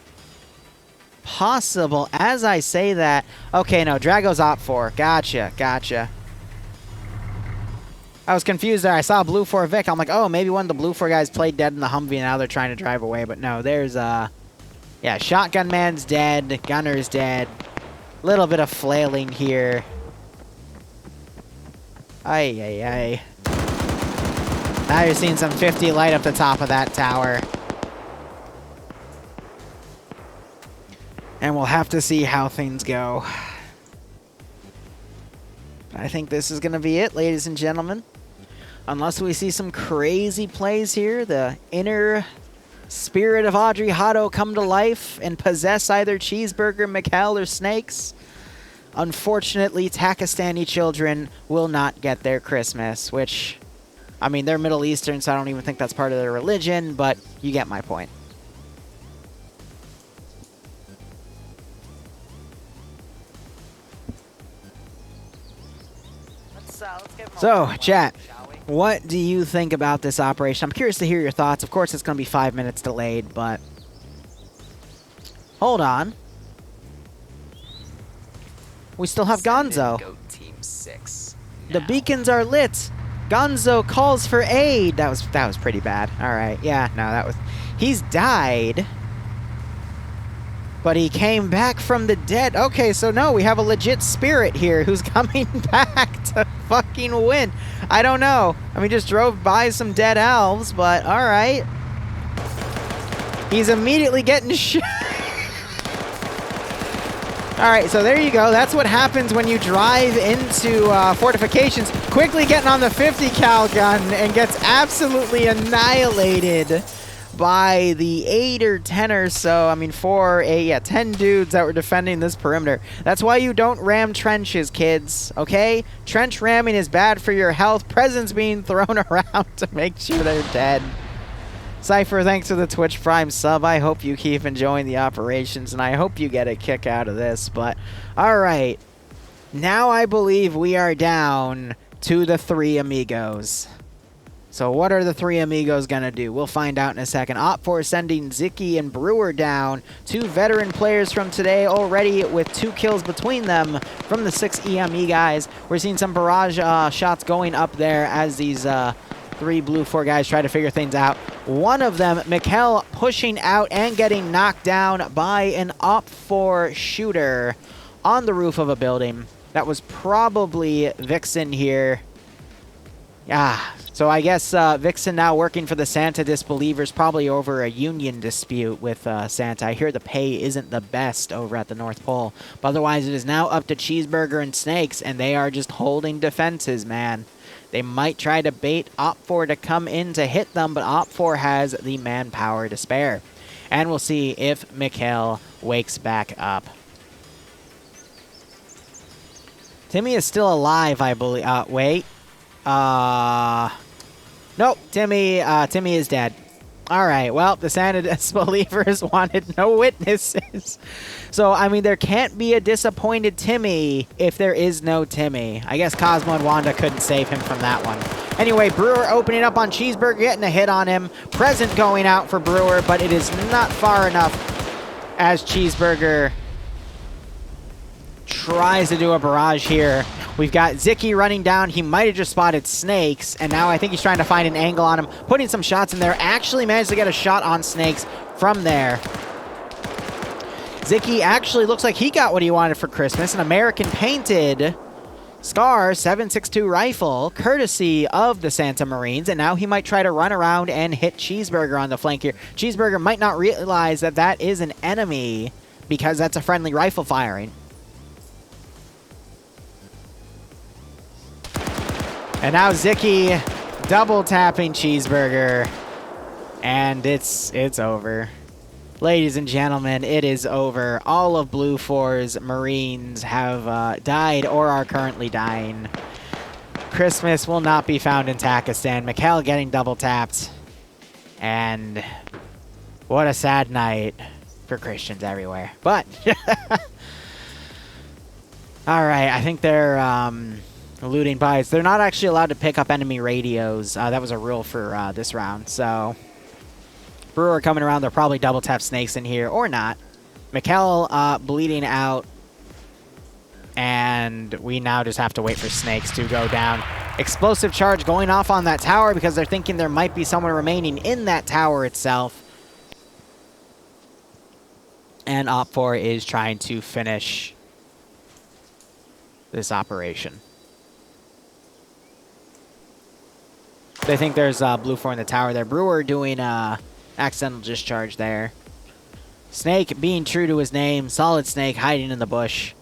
possible. As I say that... okay, no, Drago's OPFOR. Gotcha, gotcha. I was confused there. I saw Blue 4 Vic. I'm like, oh, maybe one of the Blue 4 guys played dead in the Humvee and now they're trying to drive away. But no, there's, yeah, Shotgun Man's dead. Gunner's dead. Little bit of flailing here. Ay, ay, ay. Now you're seeing some 50 light up the top of that tower. And we'll have to see how things go. I think this is going to be it, ladies and gentlemen. Unless we see some crazy plays here, the inner spirit of Audrey Hotto come to life and possess either Cheeseburger, Mikhail, or Snakes. Unfortunately, Takistani children will not get their Christmas, which, I mean, they're Middle Eastern, so I don't even think that's part of their religion, but you get my point. So, chat, what do you think about this operation? I'm curious to hear your thoughts. Of course, it's going to be 5 minutes delayed, but... Hold on. We still have Gonzo. Go team 6. The beacons are lit. Gonzo calls for aid. That was pretty bad. All right. Yeah, no, that was... He's died. But he came back from the dead. Okay, so no, we have a legit spirit here who's coming back to fucking win. I don't know. I mean, just drove by some dead elves, but all right. He's immediately getting shot. All right, so there you go. That's what happens when you drive into fortifications. Quickly getting on the 50 cal gun and gets absolutely annihilated by the 8 or 10 or so, I mean 10 dudes that were defending this perimeter. That's why you don't ram trenches, kids, okay? Trench ramming is bad for your health. Presents being thrown around to make sure they're dead. Cypher, thanks for the Twitch Prime sub. I hope you keep enjoying the operations, and I hope you get a kick out of this, but alright. Now I believe we are down to the 3 amigos. So what are the 3 amigos gonna do? We'll find out in a second. OPFOR sending Zicky and Brewer down. 2 veteran players from today already with 2 kills between them from the 6 EME guys. We're seeing some barrage shots going up there as these 3 blue 4 guys try to figure things out. One of them, Mikhail, pushing out and getting knocked down by an OPFOR shooter on the roof of a building. That was probably Vixen here. So I guess Vixen now working for the Santa Disbelievers, probably over a union dispute with Santa. I hear the pay isn't the best over at the North Pole. But otherwise, it is now up to Cheeseburger and Snakes, and they are just holding defenses, man. They might try to bait OPFOR to come in to hit them, but OPFOR has the manpower to spare. And we'll see if Mikhail wakes back up. Timmy is still alive, I believe. Wait. Nope, Timmy is dead. Alright, well, the Santa Disbelievers wanted no witnesses. So, I mean, there can't be a disappointed Timmy if there is no Timmy. I guess Cosmo and Wanda couldn't save him from that one. Anyway, Brewer opening up on Cheeseburger, getting a hit on him. Present going out for Brewer, but it is not far enough as Cheeseburger tries to do a barrage here. We've got Zicky running down. He might have just spotted Snakes, and now I think he's trying to find an angle on him, putting some shots in there. Actually managed to get a shot on Snakes from there. Zicky actually looks like he got what he wanted for Christmas, an American-painted SCAR 7.62 rifle, courtesy of the Santa Marines, and now he might try to run around and hit Cheeseburger on the flank here. Cheeseburger might not realize that that is an enemy because that's a friendly rifle firing. And now Zicky double tapping Cheeseburger, and it's over. Ladies and gentlemen, it is over. All of Blue 4's Marines have died or are currently dying. Christmas will not be found in Takistan. Mikhail getting double tapped. And what a sad night for Christians everywhere. But, alright, I think they're looting buys. They're not actually allowed to pick up enemy radios. That was a rule for this round, so... Brewer coming around, they'll probably double tap Snakes in here, or not. Mikhail bleeding out, and we now just have to wait for Snakes to go down. Explosive charge going off on that tower because they're thinking there might be someone remaining in that tower itself. And OPFOR is trying to finish this operation. They think there's Blue 4 in the tower there. Brewer doing accidental discharge there. Snake being true to his name. Solid Snake hiding in the bush.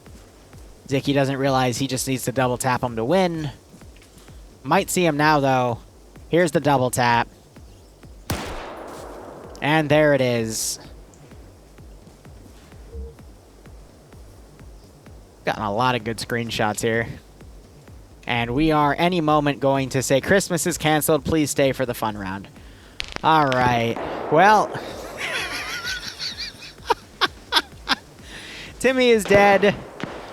Zicky doesn't realize he just needs to double tap him to win. Might see him now, though. Here's the double tap. And there it is. Gotten a lot of good screenshots here. And we are any moment going to say, Christmas is canceled, please stay for the fun round. All right. Well, Timmy is dead.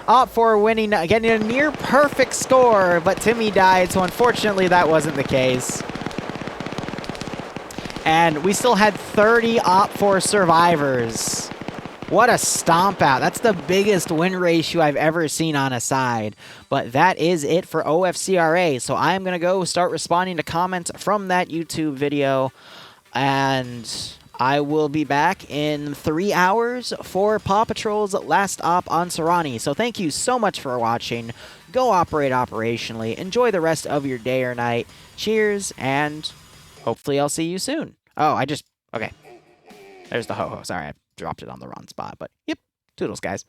OFCRA winning, getting a near perfect score, but Timmy died, so unfortunately that wasn't the case. And we still had 30 OFCRA survivors. What a stomp out. That's the biggest win ratio I've ever seen on a side. But that is it for OFCRA. So I'm going to go start responding to comments from that YouTube video. And I will be back in 3 hours for Paw Patrol's last op on Serrani. So thank you so much for watching. Go operate operationally. Enjoy the rest of your day or night. Cheers, and hopefully I'll see you soon. Oh, okay. There's the ho-ho. Sorry, I dropped it on the wrong spot. But, yep. Toodles, guys.